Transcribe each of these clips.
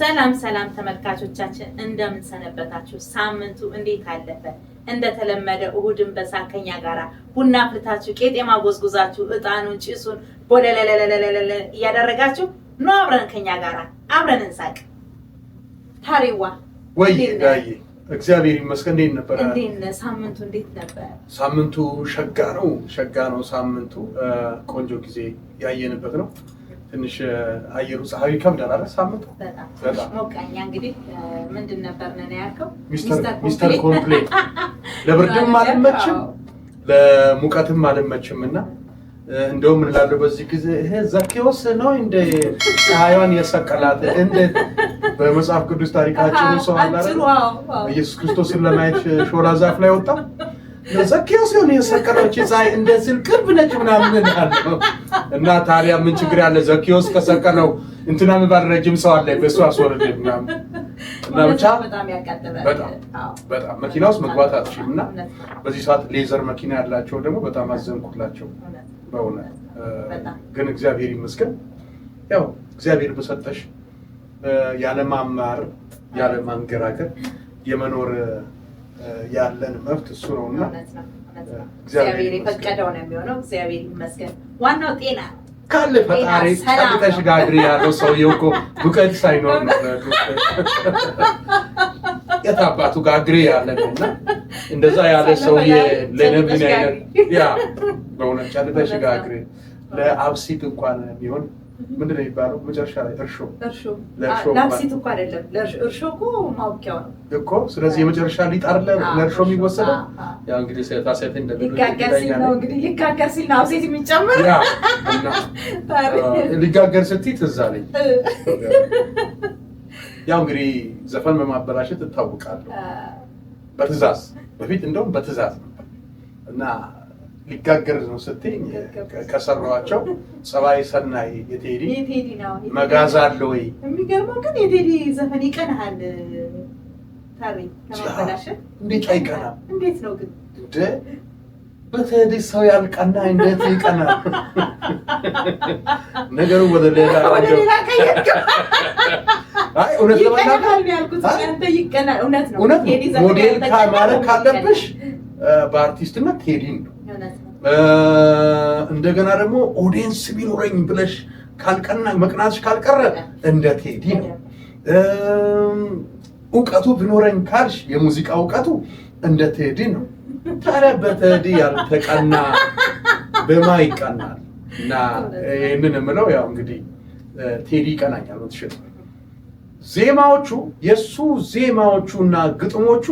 ሰላም ተመልካቾቻችን እንደምን ሰነበታችሁ? ሳምንቱ እንዴት አለፈ? እንደተለመደ እሁድን በሳከኛ ጋራ ቡና ፍልታችሁ ቄጤማ ጎዝጉዛችሁ እጣኑን ጭሱን ቦለለለለለለ እያደረጋችሁ ነው አብረን ከኛ ጋራ አብረን እንሳቅ። ታሪዋ ወይ ጋይ እግዚአብሔር ይመስገን። እንዴት ነበር? ሳምንቱ እንዴት ነበር? ሳምንቱ ሸጋ ነው። ሳምንቱ ቆንጆ ጊዜ ያየንበት ነው። ትንሽ አየሩ ፀሐይ ከብዳል አይደል? ሳምንቱ በጣም ሞቃኛ። እንግዲህ ምንድን ነበር ነው ያልከው? ሚስተር ኮምፕሌት ለብርድም አልመችም ለሙቀትም አልመችምና እንደውም እንላለው በዚህ ጊዜ ይሄ ዘኬዎስ ነው እንደ ፀሐይዋን የሰቀላት እንደ በመጽሐፍ ቅዱስ ታሪካችን ሰው አለ አይደል? ኢየሱስ ክርስቶስን ለማየት ሾላ ዛፍ ላይ ወጣ ዘኬዎስ ነው የሰቀለች ፀሐይ እንደዚህ ቅርብ ነች ምናምን እንላለው። እና ታዲያ ምን ችግር ያለ ዘኬዎስ ከሰቀለው እንትና የሚባል ረጅም ሰው አለ በሱ አስወርድ ምናምን እና ብቻ በጣም መኪና ውስጥ መግባት አትችልም። እና በዚህ ሰዓት ሌዘር መኪና ያላቸው ደግሞ በጣም አዘንኩላቸው በእውነት። ግን እግዚአብሔር ይመስገን ያው እግዚአብሔር በሰጠሽ ያለማማር ያለማንገራገር የመኖር ያለን መብት እሱ ነውና እግዚአብሔር የፈቀደው ነው የሚሆነው። እግዚአብሔር ይመስገን። ዋናው ጤና ካለ ፈጣሪ ጸጥተሽ ጋግሪ ያለው ሰውዬው እኮ ዱቄት ሳይኖር ነው የታባቱ ጋግሪ ያለና እንደዛ ያለ ሰውዬ ለነብን አይነት ያ በእውነት ጸጥተሽ ጋግሪ ለአብሲት እንኳን ቢሆን ምንድነው የሚባለው መጨረሻ ላይ እርሾ ለአብሲት እንኳን አይደለም እርሾ እኮ ማውቂያው ነው እኮ። ስለዚህ የመጨረሻ ሊጣር ለእርሾ የሚወሰደው ያው እንግዲህ ሰታሰት ሊጋገር ሲል ነው አብሲት የሚጨምር ያ ሊጋገር ስትይ ትዝ አለኝ። ያው እንግዲህ ዘፈን በማበላሸት እታወቃለሁ በትእዛዝ በፊት እንደውም በትእዛዝ እና ሊጋገር ነው ስትኝ ከሰራዋቸው ጸባይ ሰናይ የቴዲ ነው መጋዝ አለ ወይ? የሚገርመው ግን የቴዲ ዘፈን ይቀናል ታሪክ ለማበላሸት። እንዴት አይቀና? እንዴት ነው ግን እንደ በቴዲ ሰው ያልቀና እንዴት ይቀናል? ነገሩ ወደ ሌላ አይ እውነት ለመናገር ያልኩት አንተ ይቀናል። እውነት ነው። ቴዲ ዘፈን ሞዴል ማለት ካለብሽ በአርቲስትነት ቴዲን ነው። እንደገና ደግሞ ኦዲየንስ ቢኖረኝ ብለሽ ካልቀና መቅናትሽ ካልቀረ እንደ ቴዲ ነው። እውቀቱ ቢኖረኝ ካልሽ የሙዚቃ እውቀቱ እንደ ቴዲ ነው። ታዲያ በቴዲ ያልተቀና በማ ይቀናል? እና ይህንን የምለው ያው እንግዲህ ቴዲ ይቀናኛል ነው ትሽት ዜማዎቹ የሱ ዜማዎቹና ግጥሞቹ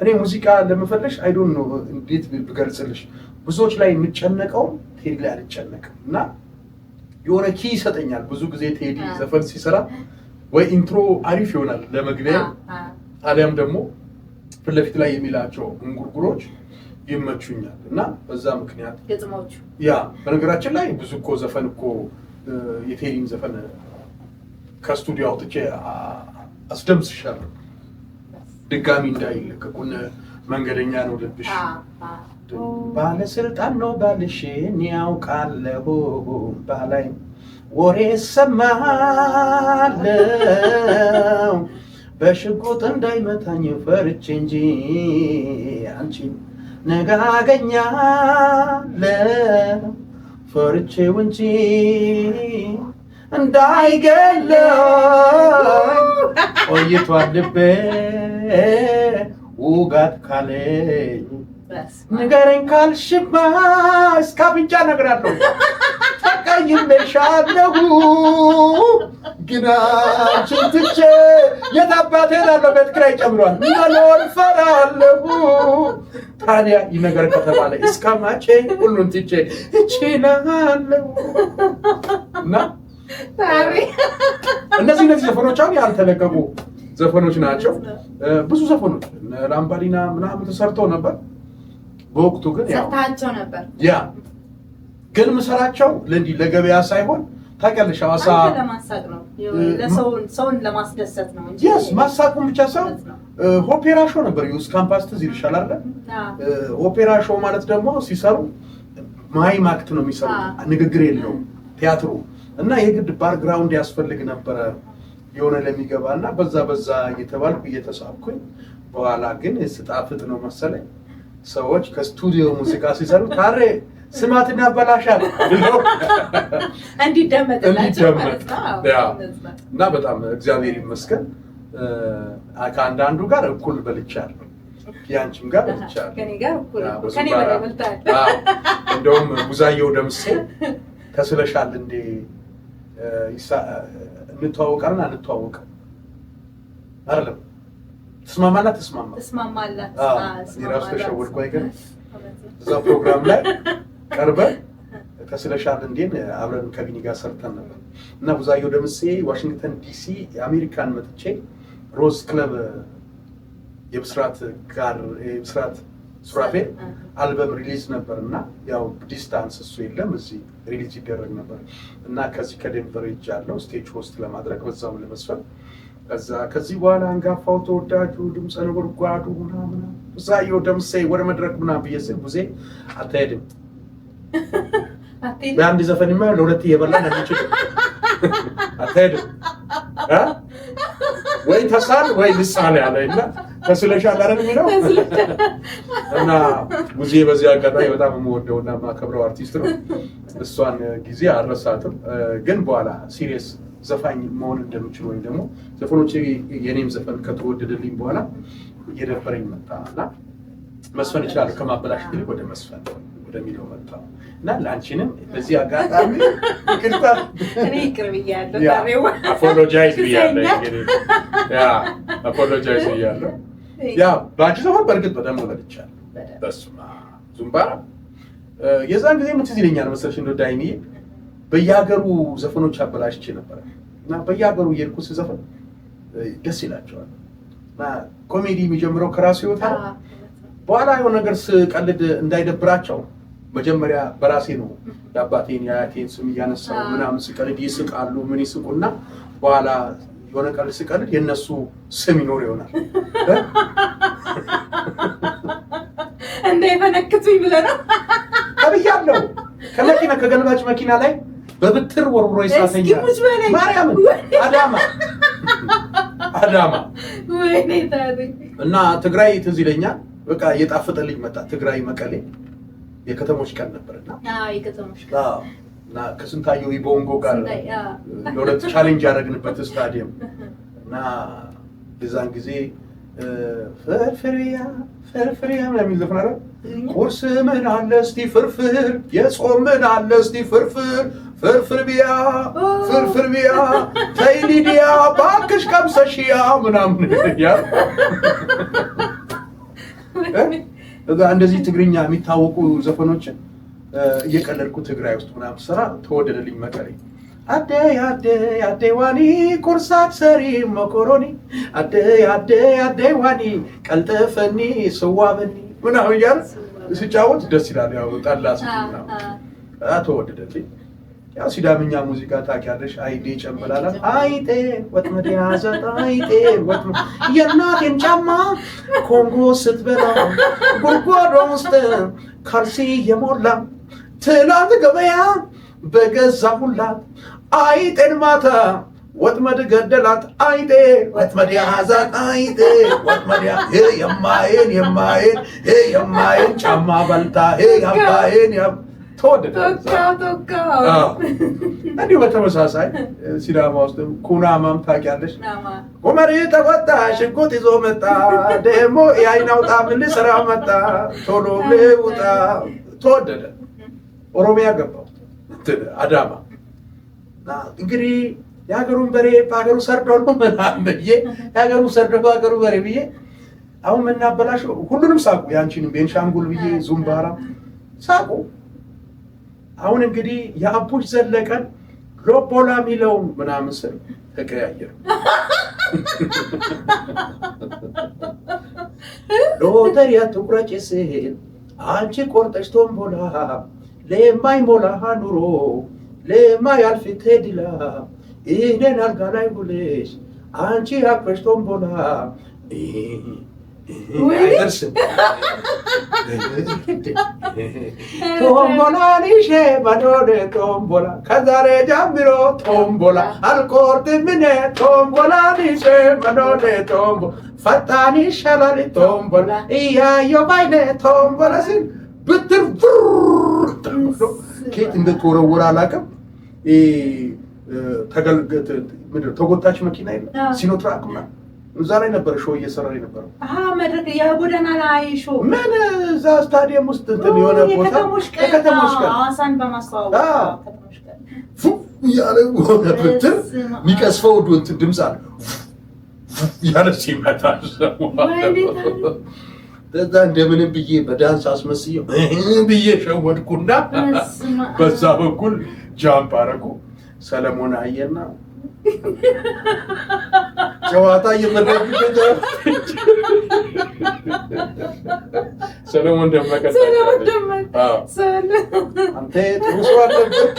እኔ ሙዚቃ ለመፈለሽ አይ ዶንት ኖ እንዴት ብገልጽልሽ ብዙዎች ላይ የምጨነቀው ቴዲ ላይ አልጨነቅም። እና የሆነ ኪ ይሰጠኛል ብዙ ጊዜ ቴዲ ዘፈን ሲሰራ ወይ ኢንትሮ አሪፍ ይሆናል ለመግቢያ አሊያም ደግሞ ፊት ለፊት ላይ የሚላቸው እንጉርጉሮች ይመቹኛል። እና በዛ ምክንያት ግጥሞቹ ያ በነገራችን ላይ ብዙ እኮ ዘፈን እኮ የቴዲን ዘፈን ከስቱዲዮ አውጥቼ አስደምስሻለሁ ድጋሚ እንዳይለቀቁን። መንገደኛ ነው ልብሽ ባለስልጣን ነው ባልሽ ያውቃለሁ ባላይ ወሬ ሰማለው በሽጉጥ እንዳይመታኝ ፈርቼ እንጂ አንቺን ነገ አገኛለሁ ፈርቼው እንጂ እንዳይገለው ቆይቷል ልቤ ውጋት ካለኝ ንገረኝ ካልሽማ እስከ አፍንጫ እነግራለሁ። ተቀይሜሻለሁ ግን አንቺን ትቼ የት አባቴ እሄዳለሁ? ቤት ኪራይ ጨምሯል መኖር እፈራለሁ። ታዲያ ይህ ነገር ከተባለ እስከ መቼ ሁሉን ትቼ እችላለሁ? እና እነዚህ ዘፈኖች አሁን ያልተለቀቁ ዘፈኖች ናቸው። ብዙ ዘፈኖች ላምባዲና ምናምን ተሰርተው ነበር በወቅቱ። ግን ሰርታቸው ነበር ያ ግን ምሰራቸው ለገበያ ሳይሆን ታውቂያለሽ ሐዋሳ ለማሳቅ ነው ሰውን ለማስደሰት ነው እንጂ ማሳቁን ብቻ ሳይሆን ኦፔራ ሾው ነበር። ዩስ ካምፓስ ትዝ ይልሻል አይደል? ኦፔራ ሾው ማለት ደግሞ ሲሰሩ ማይም አክት ነው የሚሰሩ፣ ንግግር የለውም ቲያትሩ እና የግድ ባክግራውንድ ያስፈልግ ነበር። የሆነ ለሚገባና በዛ እየተባልኩ እየተሳብኩኝ በኋላ ግን ስጣፍጥ ነው መሰለኝ ሰዎች ከስቱዲዮ ሙዚቃ ሲሰሩ ታሬ ስማትና በላሻል ብለው እንዲደመጥላቸው ማለት ነው። እና በጣም እግዚአብሔር ይመስገን ከአንዳንዱ ጋር እኩል በልቻለሁ። ያንቺም ጋር በልቻለሁ። ከኔ ጋር እኩል ከኔ በላይ በልታል። እንደውም ጉዛየው ደምሴ ተስለሻል እንዴ እንተዋወቃለን አንተዋወቅም አይደለም ተስማማላት ራሱ ተሸወድኩ አይገርም እዛ ፕሮግራም ላይ ቀርበን ተስለሻል እንዴን አብረን ከቢኒ ጋር ሰርተን ነበር እና ጉዛየው ደምሴ ዋሽንግተን ዲሲ አሜሪካን መጥቼ ሮዝ ክለብ የብስራት ሱራፌል አልበም ሪሊዝ ነበርና ያው ዲስታንስ እሱ የለም እዚህ ሪሊዝ ይደረግ ነበር እና ከዚህ ከዴንቨር ሄጃለሁ ስቴጅ ሆስት ለማድረግ በዛው ለመስፈን ከዚህ በኋላ አንጋፋው ተወዳጁ ድምፀ ነጎድጓዱ ምናምን ጉዛየው ደምሴ ወደ መድረክ ምናምን ብዬ ስል ጉዜ አትሄድም በአንድ ዘፈንማ ለሁለት እየበላን አንችል አትሄድም ወይ ተሳል ወይ ልሳል ያለና ተስለሻል አይደል የሚለው እና ጉዜ በዚህ አጋጣሚ በጣም የምወደውና የማከብረው አርቲስት ነው። እሷን ጊዜ አልረሳትም። ግን በኋላ ሲሪየስ ዘፋኝ መሆን እንደምችል ወይም ደግሞ ዘፈኖቼ የኔም ዘፈን ከተወደደልኝ በኋላ እየደበረኝ መጣና መስፈን እችላለሁ ከማበላሸት ይልቅ ወደ መስፈን ወደሚለው መጣ እና ለአንቺንም በዚህ አጋጣሚ ይቅርታ እኔ ይቅር ብያለሁ። ታዲያ አፖሎጃይዝ ብያለሁ። ያ ባንቺ ዘፈን በእርግጥ በደንብ ወለድቻለሁ። በስመ አብ ዙምባራ የዛን ጊዜ ምን ትዝ ይለኛል መሰለሽ እንደው ዳይሚዬ በየሀገሩ ዘፈኖች አበላሽቼ ነበር እና በየሀገሩ እየሄድኩ ስዘፈን ደስ ይላቸዋል እና ኮሜዲ የሚጀምረው ከራሱ ይወጣል። በኋላ የሆነ ነገር ስቀልድ እንዳይደብራቸው መጀመሪያ በራሴ ነው የአባቴን የአያቴን ስም እያነሳው ምናምን ስቀልድ ይስቃሉ ምን ይስቁና በኋላ የሆነ ቀልድ ስቀልድ የነሱ ስም ይኖር ይሆናል እንዳይፈነክቱኝ ብለህ ነው ተብያለሁ። ከገልባጭ መኪና ላይ በብትር ወርውሮ ይሳተኛል ማርያምን አዳማ እና ትግራይ ትዝ ይለኛል። በቃ እየጣፈጠልኝ መጣ። ትግራይ መቀሌ የከተሞች ቀን ነበርና እና ከስንታየው ቦንጎ ጋር ለሁለት ቻሌንጅ ያደረግንበት ስታዲየም እና የዛን ጊዜ ፍርፍሪያ የሚል ዘፈን አለ። ቁርስ ምን አለ እስቲ ፍርፍር፣ የጾም ምን አለ እስቲ ፍርፍር ቢያ ተይ ሊዲያ ባክሽ ቀምሰሽያ ምናምን ያ እንደዚህ ትግርኛ የሚታወቁ ዘፈኖችን እየቀለድኩ ትግራይ ውስጥ ምናምን ስራ ተወደደልኝ መቀሌ። አደይ ዋኒ ቁርሳት ሰሪ መኮሮኒ አደይ ዋኒ ቀልጥፈኒ ስዋበኒ ምናምን እያለ ሲጫወት ደስ ይላል። ያው ጠላ ምናምን ተወደደልኝ። ያው ሲዳምኛ ሙዚቃ ታውቂያለሽ? አይጤ ጨምበላላ አይጤ ወጥመድ ያዘት አይጤ ወጥመድ የእናቴን ጫማ ኮንጎ ስትበላ ጉድጓዷ ውስጥ ካልሲ የሞላ ትናንት ገበያ በገዛሁላት አይጤን ማታ ወጥመድ ገደላት አይጤ ወጥመድ ያዛት አይጤ ወጥመድ የማየን ጫማ በልታ ያባዬን ተወደደ። እንዲሁ በተመሳሳይ ሲዳማ ውስጥ ኩናማም ታውቂያለሽ? ቁመሪ ተቆጣ ሽጉጥ ይዞ መጣ ደግሞ የአይን አውጣ ምን ልሰራ መጣ ቶሎ ልውጣ ተወደደ። ኦሮሚያ ገባው አዳማ እንግዲህ የሀገሩን በሬ በሀገሩ ሰርዶ ነው ምናምን ብዬ የሀገሩ ሰርዶ በሀገሩ በሬ ብዬ አሁን ምናበላሸው ሁሉንም ሳቁ። ያንቺንም ቤንሻንጉል ብዬ ዙምባራ ሳቁ። አሁን እንግዲህ የአቡሽ ዘለቀን ሎቦላ ሚለውን ምናምን ስል ተቀያየር ሎተሪያ ትቁረጭ ስል አንቺ ቆርጠሽ ቶምቦላ ለማይሞላ ኑሮ ለማያልፍ ትሄድላ እኔን አልጋ ላይ ውለሽ አንቺ አቅፈሽ ቶምቦላ አይደርስም። ቶምቦላ ሊሼ መዶኔ ቶምቦላ ከዛሬ ጀምሮ ቶምቦላ አልቆርጥም እኔ ቶምቦላ ሊሼ መዶኔ ቶምቦላ ፈጣን ይሻላል ቶምቦላ እያየሁ ባይኔ ቶምቦላ ሲል ብትር ኬት እንደተወረወረ አላውቅም። ተጎታች መኪና የለም ሲኖትራክ ምናምን እዛ ላይ ነበር ሾው እየሰራ የነበረው። መድረክ የጎዳና ላይ ሾው ምን እዛ ስታዲየም ውስጥ እንትን የሆነ ቦታ ከተሞች ቀን ሐዋሳን በማስተዋወቅ ከተሞች ቀን ያለ ሆነ ብትር የሚቀስፈው እንትን ድምፅ አለ ያለ ሲመጣ እዛ እንደምንም ብዬ በዳንስ አስመስየው ብዬ ሸወድኩና በዛ በኩል ጃምፕ አደረጉ። ሰለሞን አየና ጨዋታ እየመረቁ ሰለሞን ደመቀ አንተ ጥሩ ሰው አለበት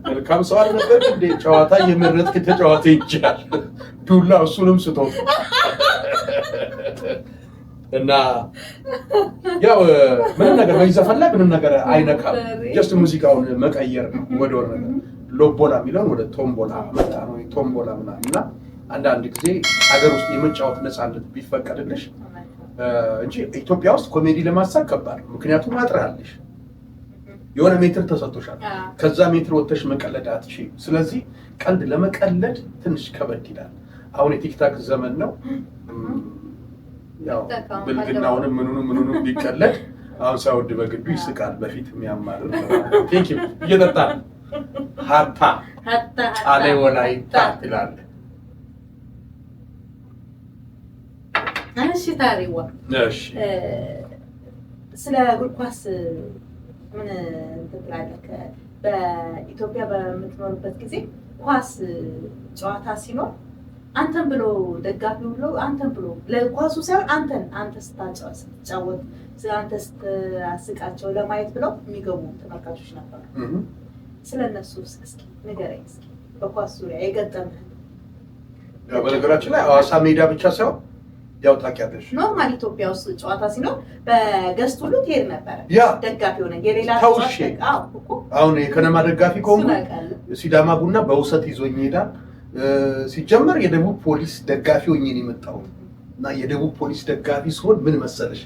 መልካም ሰው አለበት እንደ ጨዋታ እየመረጥክ ተጫዋታ ይችላል ዱላ እሱንም ስጦት እና ያው ምንም ነገር በይዘፈን ላይ ምንም ነገር አይነካም። ጀስት ሙዚቃውን መቀየር ነው ወደ ወረደ ሎቦላ የሚለውን ወደ ቶምቦላ መጣ ነው ቶምቦላ ምናምን እና አንዳንድ ጊዜ ሀገር ውስጥ የመጫወት ነፃነት ቢፈቀድልሽ እንጂ ኢትዮጵያ ውስጥ ኮሜዲ ለማሳቅ ከባድ ነው። ምክንያቱም አጥራለሽ የሆነ ሜትር ተሰጥቶሻል። ከዛ ሜትር ወጥተሽ መቀለድ አትችይም። ስለዚህ ቀልድ ለመቀለድ ትንሽ ከበድ ይላል። አሁን የቲክታክ ዘመን ነው። ያው ብልግናውንም ምኑንም ቢቀለድ አሁን ሳይወድ በግዱ ይስቃል። በፊት የሚያማር ቴንክ ዩ እየጠጣ ሀታ ቃሌ ወላይታ ትላለህ። እሺ ታሪዋ እሺ ስለ እግር ኳስ ምን ትላለህ? በኢትዮጵያ በምትኖርበት ጊዜ ኳስ ጨዋታ ሲኖር አንተን ብሎ ደጋፊ ብሎ አንተን ብሎ ለኳሱ ሳይሆን አንተ ስትጫወት አንተ ስትአስቃቸው ለማየት ብለው የሚገቡ ተመልካቾች ነበሩ። ስለነሱ እስኪ ንገረኝ እስኪ በኳስ ዙሪያ የገጠመህ። ያው በነገራችን ላይ ሐዋሳ ሜዳ ብቻ ሳይሆን ያው ታውቂያለሽ ኖርማል ኢትዮጵያ ውስጥ ጨዋታ ሲኖር በገስት ሁሉ ትሄድ ነበረ ደጋፊ ሆነ የሌላ ተውሽ። አሁን የከነማ ደጋፊ ከሆነ ሲዳማ ቡና በውሰት ይዞኝ ይሄዳል። ሲጀመር የደቡብ ፖሊስ ደጋፊ ሆኜ ነው የመጣሁት እና የደቡብ ፖሊስ ደጋፊ ሲሆን ምን መሰለሽ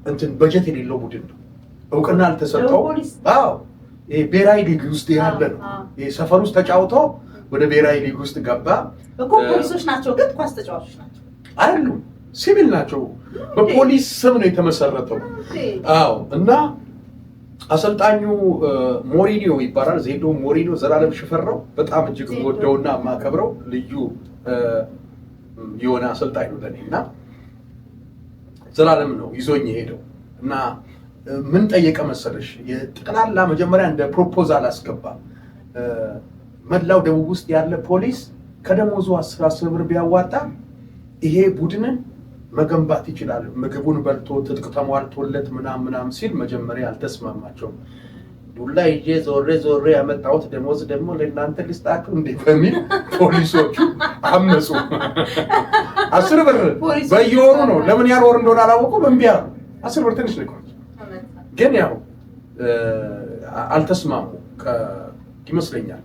እንትን በጀት የሌለው ቡድን ነው፣ እውቅና አልተሰጠው። አዎ ይሄ ብሔራዊ ሊግ ውስጥ ያለ ነው። ይሄ ሰፈር ውስጥ ተጫውቶ ወደ ብሔራዊ ሊግ ውስጥ ገባ እኮ። ፖሊሶች ናቸው ግን ኳስ ተጫዋቾች ናቸው አይደሉም፣ ሲቪል ናቸው። በፖሊስ ስም ነው የተመሰረተው። አዎ እና አሰልጣኙ ሞሪኒዮ ይባላል። ዜዶ ሞሪኒዮ ዘላለም ሽፈራው በጣም እጅግ ወደውና ማከብረው ልዩ የሆነ አሰልጣኝ ነው ለኔ እና ዘላለም ነው ይዞኝ ሄደው እና ምን ጠየቀ መሰለሽ የጠቅላላ መጀመሪያ እንደ ፕሮፖዛል አስገባ። መላው ደቡብ ውስጥ ያለ ፖሊስ ከደሞዙ 10 ብር ቢያዋጣ ይሄ ቡድንን መገንባት ይችላል፣ ምግቡን በልቶ ትጥቅ ተሟልቶለት ምናምን ሲል መጀመሪያ አልተስማማቸውም። ዱላ ይዤ ዞሬ ያመጣሁት ደሞዝ ደግሞ ለእናንተ ልስጣችሁ እንዴ በሚል ፖሊሶቹ አመፁ። 10 ብር በየወሩ ነው። ለምን ያህል ወር እንደሆነ አላወቁም። እምቢ አሉ። 10 ብር ትንሽ ነው ግን ያው አልተስማሙ ይመስለኛል።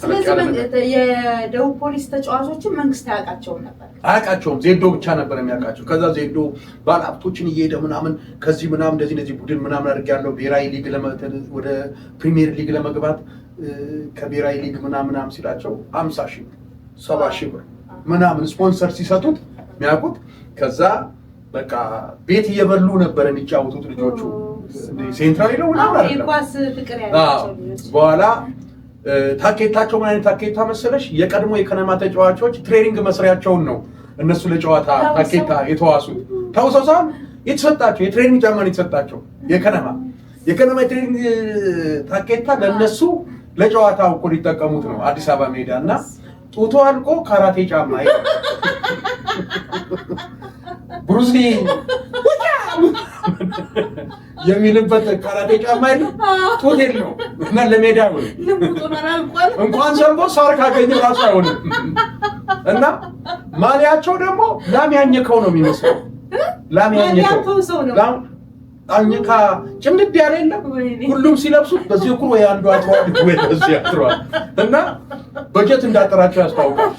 ስለዚህ የደቡብ ፖሊስ ተጫዋቾችን መንግስት አያውቃቸውም። ዜዶ ብቻ ነበር የሚያውቃቸው። ከዛ ዜዶ ባለሀብቶችን እየሄደ ምናምን ከዚህ ምናምን እንደዚህ ቡድን ምናምን አድርጌያለሁ ብሔራዊ ሊግ ወደ ፕሪሚየር ሊግ ለመግባት ከብሔራዊ ሊግ ምናምን ሲላቸው 50 ሺህ 70 ሺህ ብር ምናምን ስፖንሰር ሲሰጡት የሚያውቁት። ከዛ በቃ ቤት እየበሉ ነበር የሚጫወቱት ልጆቹ። ሴንትራል ነው በኋላ ታኬታቸው ምን አይነት ታኬታ መሰለሽ? የቀድሞ የከነማ ተጫዋቾች ትሬኒንግ መስሪያቸውን ነው እነሱ ለጨዋታ ታኬታ የተዋሱት። ታውሰው የተሰጣቸው የትሬኒንግ ጫማ ነው የተሰጣቸው። የከነማ የትሬኒንግ ታኬታ ለነሱ ለጨዋታው እኮ ሊጠቀሙት ነው አዲስ አበባ ሜዳ እና ጡቶ አልቆ ካራቴ ጫማ ብሩስሊ የሚልበት ካራቴ ጫማ አይደል? ጡት የለው እና ለሜዳ ነው እንኳን ዘንቦ ሳር ካገኘ ራሱ አይሆንም። እና ማሊያቸው ደግሞ ላም ያኘከው ነው የሚመስለው። ላም ያኘከው ላም አኝካ ጭምድድ ያለ የለም። ሁሉም ሲለብሱት በዚህ እኩል ወይ አንዱ አጥሯል ወይ በዚህ አጥሯል እና በጀት እንዳጠራቸው ያስታውቃል።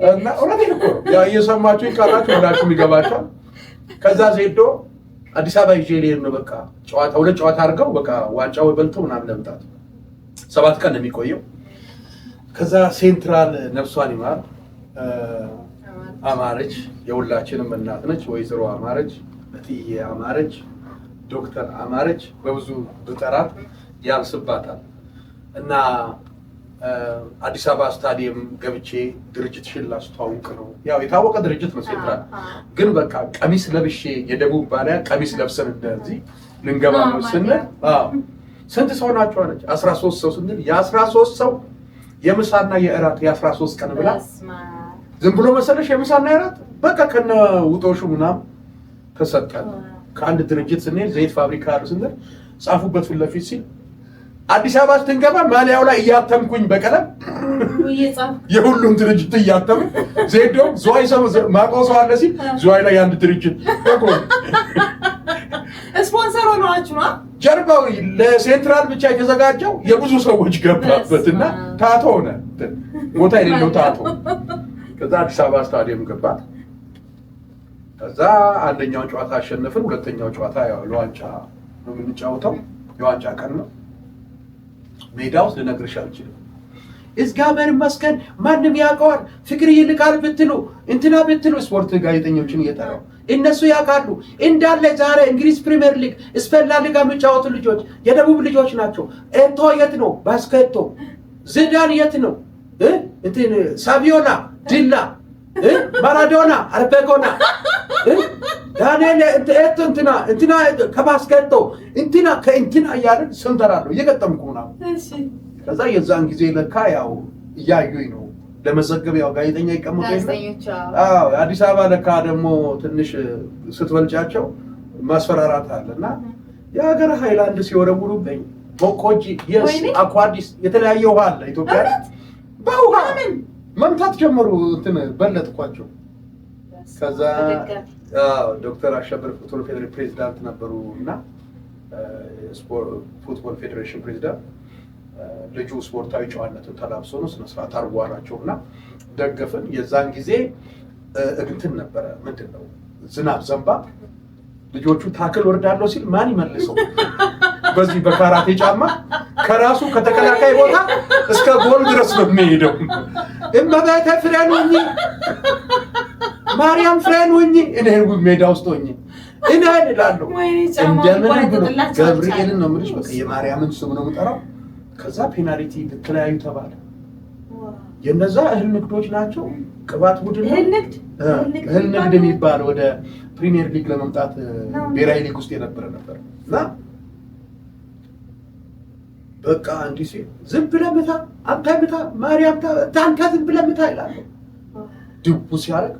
እና እውነቴን እኮ ነው። ያ እየሰማችሁ ይቃራችሁ ብላችሁ የሚገባቸው ከዛ ዜዶ አዲስ አበባ ይዤ ልሄድ ነው። በቃ ጨዋታ ሁለት ጨዋታ አድርገው በቃ ዋንጫው በልተው ምናምን ለምጣት 7 ቀን ነው የሚቆየው። ከዛ ሴንትራል ነፍሷን ይማር አማረች የሁላችንም እናት ነች። ወይዘሮ አማረች፣ እትዬ አማረች፣ ዶክተር አማረች በብዙ ብጠራት ያንስባታል። እና አዲስ አበባ ስታዲየም ገብቼ ድርጅትሽን ላስተዋውቅ ነው። ያው የታወቀ ድርጅት ነው ሴንትራል። ግን በቃ ቀሚስ ለብሼ የደቡብ ባሪያ ቀሚስ ለብሰን እንደዚህ ልንገባ ነው ስንል ስንት ሰው ናቸው አለች። 13 ሰው ስንል የ13 ሰው የምሳና የእራት የ13 ቀን ብላ ዝም ብሎ መሰለሽ የምሳና የእራት በቃ ከነ ውጦሹ ምናምን ተሰጠን። ከአንድ ድርጅት ስንሄድ ዘይት ፋብሪካ አሉ ስንል ጻፉበት ፊት ለፊት ሲል አዲስ አበባ ስትንገባ ማሊያው ላይ እያተምኩኝ በቀለም የሁሉም ድርጅት እያተም ዜዶ ዝዋይ ሰው ማቆሶ አለ ሲል ዝዋይ ላይ አንድ ድርጅት ስፖንሰር ሆነዋችሁ ነው። ጀርባው ለሴንትራል ብቻ የተዘጋጀው የብዙ ሰዎች ገባበትና ታቶ ሆነ። ቦታ የሌለው ታቶ። ከዛ አዲስ አበባ ስታዲየም ገባት። ከዛ አንደኛው ጨዋታ አሸነፍን። ሁለተኛው ጨዋታ ያው ለዋንጫ ነው የምንጫወተው። የዋንጫ ቀን ነው። ሜዳው ልነግርሽ አልችልም። እግዚአብሔር ይመስገን ማንም ያውቀዋል። ፍቅር ይልቃል ብትሉ እንትና ብትሉ ስፖርት ጋዜጠኞችን እየጠራው እነሱ ያውቃሉ እንዳለ። ዛሬ እንግሊዝ ፕሪሚየር ሊግ ስፔን ላ ሊጋ የሚጫወቱ ልጆች የደቡብ ልጆች ናቸው። ኤቶ የት ነው? ባስኬቶ ዝዳን የት ነው? እንትን ሳቪዮላ ዲላ ማራዶና አርቤጎና ዳንኤል እንትና ከባስኬቶ እንትና ከእንትና እያልን ስንጠራለሁ እየገጠምኩ ነው። ከዛ የዛን ጊዜ ለካ ያው እያዩኝ ነው ለመዘገብ ያው ጋዜጠኛ ይቀመጡ የለ። አዎ አዲስ አበባ ለካ ደግሞ ትንሽ ስትበልጫቸው ማስፈራራት አለና የሀገር ሃይላንድ ሲወረውሩብኝ ቦቆጂ የስ አኳዲስ የተለያየ ውሃ አለ ኢትዮጵያ በውሃ መምታት ጀመሩ። እንትን በለጥኳቸው። ከዛ ዶክተር አሸብር ፉትቦል ፌዴሬሽን ፕሬዝዳንት ነበሩ እና ፉትቦል ፌዴሬሽን ፕሬዝዳንት ልጁ ስፖርታዊ ጨዋነትን ተላብሶ ነው ስነ ስርዓት አርጓራቸውና ደገፍን። የዛን ጊዜ እንትን ነበረ ምንድነው ዝናብ ዘንባ ልጆቹ ታክል ወርዳለው ሲል ማን ይመልሰው? በዚህ በካራቴ ጫማ ከራሱ ከተከላካይ ቦታ እስከ ጎል ድረስ ነው የሚሄደው። እመቤቴ ፍሬን ሁኚ፣ ማርያም ፍሬን ሁኚ፣ እኔ ሜዳ ውስጥ ሁኚ እኔ እላለሁ። እንደምን ብሎ ገብርኤልን ነው የምልሽ። በቃ የማርያምን ስም ነው የምጠራው። ከዛ ፔናልቲ ልትለያዩ ተባለ። የነዛ እህል ንግዶች ናቸው። ቅባት ቡድን እህል ንግድ የሚባል ወደ ፕሪሚየር ሊግ ለመምጣት ብሔራዊ ሊግ ውስጥ የነበረ ነበር እና በቃ እንዲህ ሲል ዝም ብለህ ምታ፣ አንተ ምታ፣ ማርያም ታንተ ዝም ብለህ ምታ ይላል። ድቡ ሲያደርግ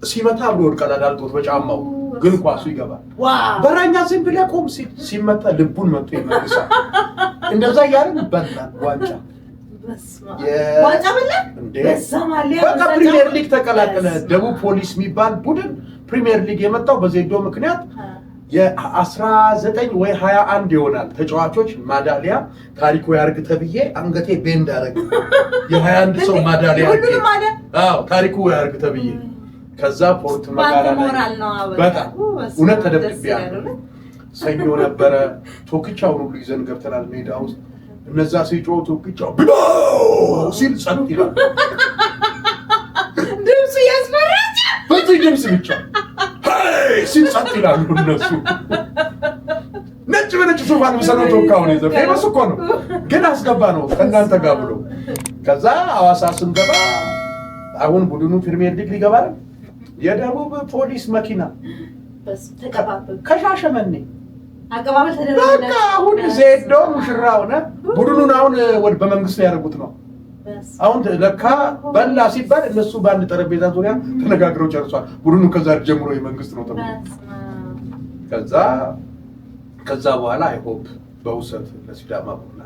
ሲመታ ብሎ ወድቃል አዳልጦት በጫማው ግን ኳሱ ይገባል። በራኛ ዝም ብለህ ቆም ሲል ሲመታ ልቡን መጥቶ ይመልሳል። እንደዛ እያለን ይበላል ዋንጫ በቃ ፕሪሚየር ሊግ ተቀላቀለ። ደቡብ ፖሊስ የሚባል ቡድን ፕሪሚየር ሊግ የመጣው በዜዶ ምክንያት የ19 ወይ 21 ይሆናል ተጫዋቾች ማዳሊያ ታሪኩ ያርግ ተብዬ አንገቴ ቤንድ አደረገ። የ21 ሰው ማዳሊያ አዎ ታሪኩ ያርግ ተብዬ ከዛ ፖርት መጋላ በጣም እውነት ተደብቤያለሁ። ሰኞ ነበረ። ቶክቻውን ሁሉ ይዘን ገብተናል ሜዳ ውስጥ። እነዛ ሲጮሁ ቶክቻው ብሎ ሲል ጸጥ ይላል። ድምፅ ያስፈራጭ በዚህ ድምፅ ብቻ ሲል ጸጥ ይላሉ እነሱ። ነጭ በነጭ ሱፋን መሰለው ተወካውን ይዘው ፌመስ እኮ ነው ግን አስገባ ነው ከእናንተ ጋር ብሎ። ከዛ ሐዋሳ ስንገባ አሁን ቡድኑ ፕሪሚየር ሊግ ሊገባ ነው። የደቡብ ፖሊስ መኪና ከሻሸመኔ አቀባበል ተደረገ። በቃ አሁን ዜዶ ሙሽራ ሆነ። ቡድኑን አሁን ወደ በመንግስት ያደርጉት ነው። አሁን ለካ በላ ሲባል እነሱ በአንድ ጠረጴዛ ዙሪያ ተነጋግረው ጨርሷል። ቡድኑ ከዛ ጀምሮ የመንግስት ነው ተብሎ ከዛ በኋላ አይሆፕ በውሰት ለሲዳማ ቡና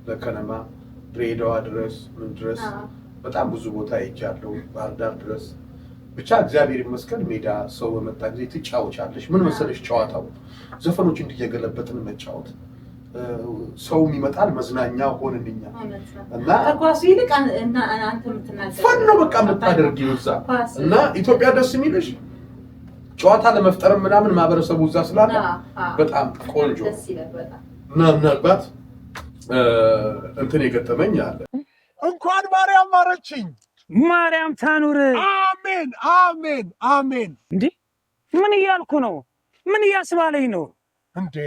ለከነማ ድሬዳዋ ድረስ ምን ድረስ በጣም ብዙ ቦታ ሄጃለሁ፣ ባህር ዳር ድረስ። ብቻ እግዚአብሔር ይመስገን ሜዳ ሰው በመጣ ጊዜ ትጫወቻለሽ። ምን መሰለሽ ጨዋታው ዘፈኖች እንዲየገለበጥን መጫወት ሰውም ይመጣል መዝናኛ ሆነንኛ እና ከኳሱ ይልቅ እና አንተ የምትናገር ፈን ነው በቃ የምታደርጊው እዛ እና ኢትዮጵያ ደስ የሚልሽ ጨዋታ ለመፍጠር ምናምን ማህበረሰቡ እዛ ስላለ በጣም ቆንጆ ደስ ይላል በጣም እና ምናልባት እንትን የገጠመኝ አለ። እንኳን ማርያም ማረችኝ። ማርያም ታኑር። አሜን አሜን አሜን። እንዴ ምን እያልኩ ነው? ምን እያስባለኝ ነው እንዴ?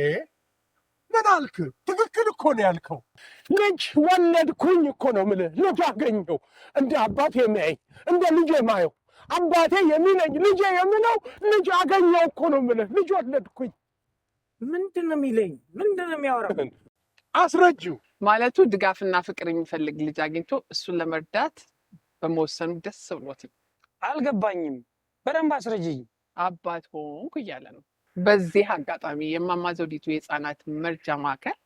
ምን አልክ? ትክክል እኮ ነው ያልከው። ልጅ ወለድኩኝ እኮ ነው የምልህ። ልጅ አገኘሁ እንደ አባቴ የሚያየኝ እንደ ልጄ ማየው አባቴ የሚለኝ ልጄ የምለው ልጅ አገኘሁ እኮ ነው የምልህ። ልጅ ወለድኩኝ። ምንድን ነው የሚለኝ? ምንድን ነው የሚያወራው? አስረጂው ማለቱ ድጋፍና ፍቅር የሚፈልግ ልጅ አግኝቶ እሱን ለመርዳት በመወሰኑ ደስ ብሎት። አልገባኝም። በደንብ አስረጅኝ። አባት ሆንኩ እያለ ነው። በዚህ አጋጣሚ የማማ ዘውዲቱ የህፃናት መርጃ ማዕከል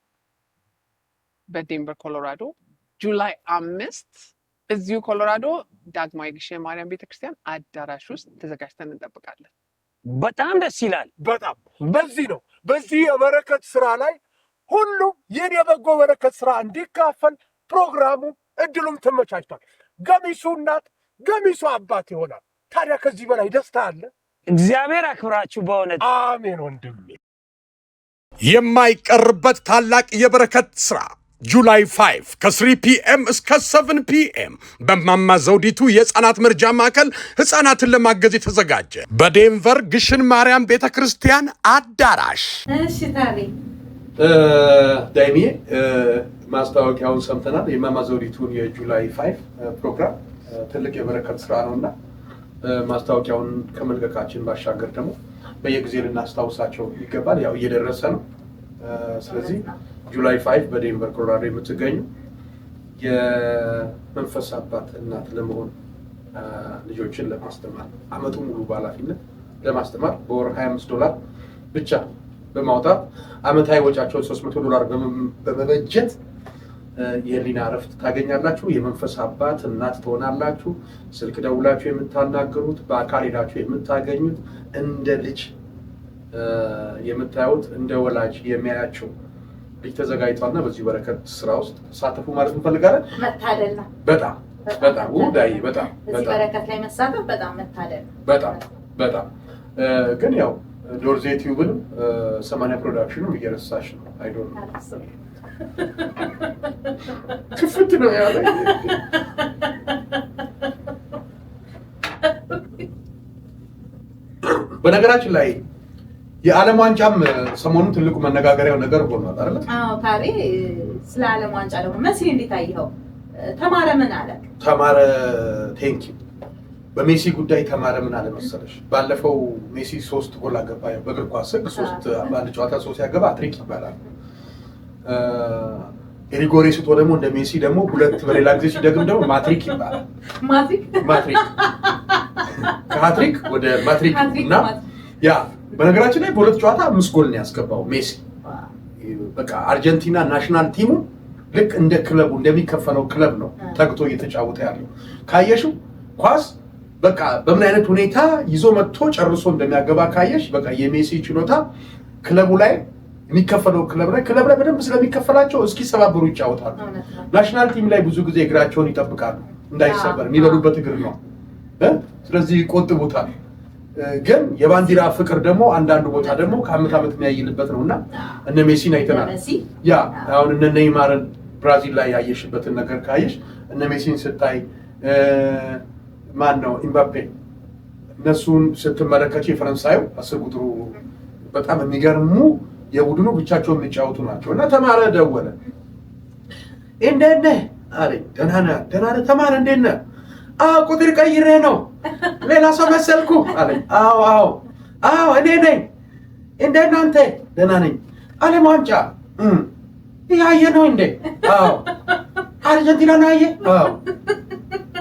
በዴንቨር ኮሎራዶ ጁላይ 5 እዚሁ ኮሎራዶ ዳግማዊ ግሸን ማርያም ቤተክርስቲያን አዳራሽ ውስጥ ተዘጋጅተን እንጠብቃለን። በጣም ደስ ይላል። በጣም በዚህ የበረከት ስራ ላይ ሁሉም ይህን የበጎ በረከት ስራ እንዲካፈል ፕሮግራሙ እድሉም ተመቻችቷል። ገሚሱ እናት ገሚሱ አባት ይሆናል። ታዲያ ከዚህ በላይ ደስታ አለ? እግዚአብሔር አክብራችሁ በእውነት አሜን። ወንድሜ የማይቀርበት ታላቅ የበረከት ስራ ጁላይ 5 ከ3 ፒኤም እስከ 7 ፒኤም በማማ ዘውዲቱ የህፃናት መርጃ ማዕከል ህፃናትን ለማገዝ የተዘጋጀ በዴንቨር ግሽን ማርያም ቤተክርስቲያን አዳራሽ። እሺ ታሪ ዳይሚዬ ማስታወቂያውን ሰምተናል። የማማ ዘውዲቱን የጁላይ 5 ፕሮግራም ትልቅ የበረከት ስራ ነውና ማስታወቂያውን ከመልቀቃችን ባሻገር ደግሞ በየጊዜ ልናስታውሳቸው ይገባል። ያው እየደረሰ ነው። ስለዚህ ጁላይ 5 በዴንቨር ኮሎራዶ የምትገኙ የመንፈስ አባት እናት ለመሆን ልጆችን ለማስተማር አመቱ ሙሉ በኃላፊነት ለማስተማር በወር $25 ብቻ በማውጣት አመታዊ ወጫቸውን $300 በመበጀት የህሊና እረፍት ታገኛላችሁ። የመንፈስ አባት እናት ትሆናላችሁ። ስልክ ደውላችሁ የምታናገሩት፣ በአካል ሄዳችሁ የምታገኙት፣ እንደ ልጅ የምታዩት፣ እንደ ወላጅ የሚያያችሁ ልጅ ተዘጋጅቷልና በዚህ በረከት ስራ ውስጥ ተሳተፉ ማለት እንፈልጋለን። መታደል ነው። በጣም ውዳይ በጣም በዚህ በረከት ላይ መሳተፍ በጣም መታደል ነው። በጣም ግን ያው ዶርዜ ቲዩብንም 80 ፕሮዳክሽኑም እየረሳሽ ነው። አይዶን ክፍት ነው ያለ። በነገራችን ላይ የዓለም ዋንጫም ሰሞኑን ትልቁ መነጋገሪያው ነገር ሆኗል አይደል? አዎ ታሪ ስለ ዓለም ዋንጫ ደግሞ መሲ እንዴት አየኸው? ተማረ ምን አለ? ተማረ ቴንኪ በሜሲ ጉዳይ ተማረ ምን አለ መሰለሽ? ባለፈው ሜሲ 3 ጎል አገባ። በእግር ኳስ 3 በአንድ ጨዋታ 3 ያገባ አትሪክ ይባላል። ኤሪጎሬ ስቶ ደግሞ እንደ ሜሲ ደግሞ 2 በሌላ ጊዜ ሲደግም ደግሞ ማትሪክ ይባላል። ማትሪክ ከሃትሪክ ወደ ማትሪክ እና ያ በነገራችን ላይ በሁለት ጨዋታ 5 ጎል ነው ያስገባው ሜሲ። በቃ አርጀንቲና ናሽናል ቲሙ ልክ እንደ ክለቡ እንደሚከፈለው ክለብ ነው ተግቶ እየተጫወተ ያለው። ካየሽው ኳስ በቃ በምን አይነት ሁኔታ ይዞ መጥቶ ጨርሶ እንደሚያገባ ካየሽ በቃ የሜሲ ችሎታ ክለቡ ላይ የሚከፈለው ክለብ ላይ በደንብ ስለሚከፈላቸው እስኪ ሰባብሩ ይጫወታሉ። ናሽናል ቲም ላይ ብዙ ጊዜ እግራቸውን ይጠብቃሉ እንዳይሰበር፣ የሚበሉበት እግር ነው። ስለዚህ ይቆጥቡታል። ግን የባንዲራ ፍቅር ደግሞ አንዳንድ ቦታ ደግሞ ከዓመት ዓመት የሚያይልበት ነውና እነ ሜሲን አይተናል። ያ አሁን እነ ኔይማርን ብራዚል ላይ ያየሽበትን ነገር ካየሽ እነ ሜሲን ስታይ ማን ነው ኢምባፔ እነሱን ስትመለከች የፈረንሳዩ 10 ቁጥሩ በጣም የሚገርሙ የቡድኑ ብቻቸውን የሚጫወቱ ናቸው። እና ተማረ ደወለ። እንዴት ነህ አለኝ። ደህና ነህ ተማረ እንዴት ነህ? ቁጥር ቀይሬ ነው ሌላ ሰው መሰልኩ አለኝ። አዎ እኔ ነኝ። እንዴት ነህ አንተ? ደህና ነኝ። ዓለም ዋንጫ ያየ ነው እንዴ? አዎ። አርጀንቲና ነው ያየ? አዎ።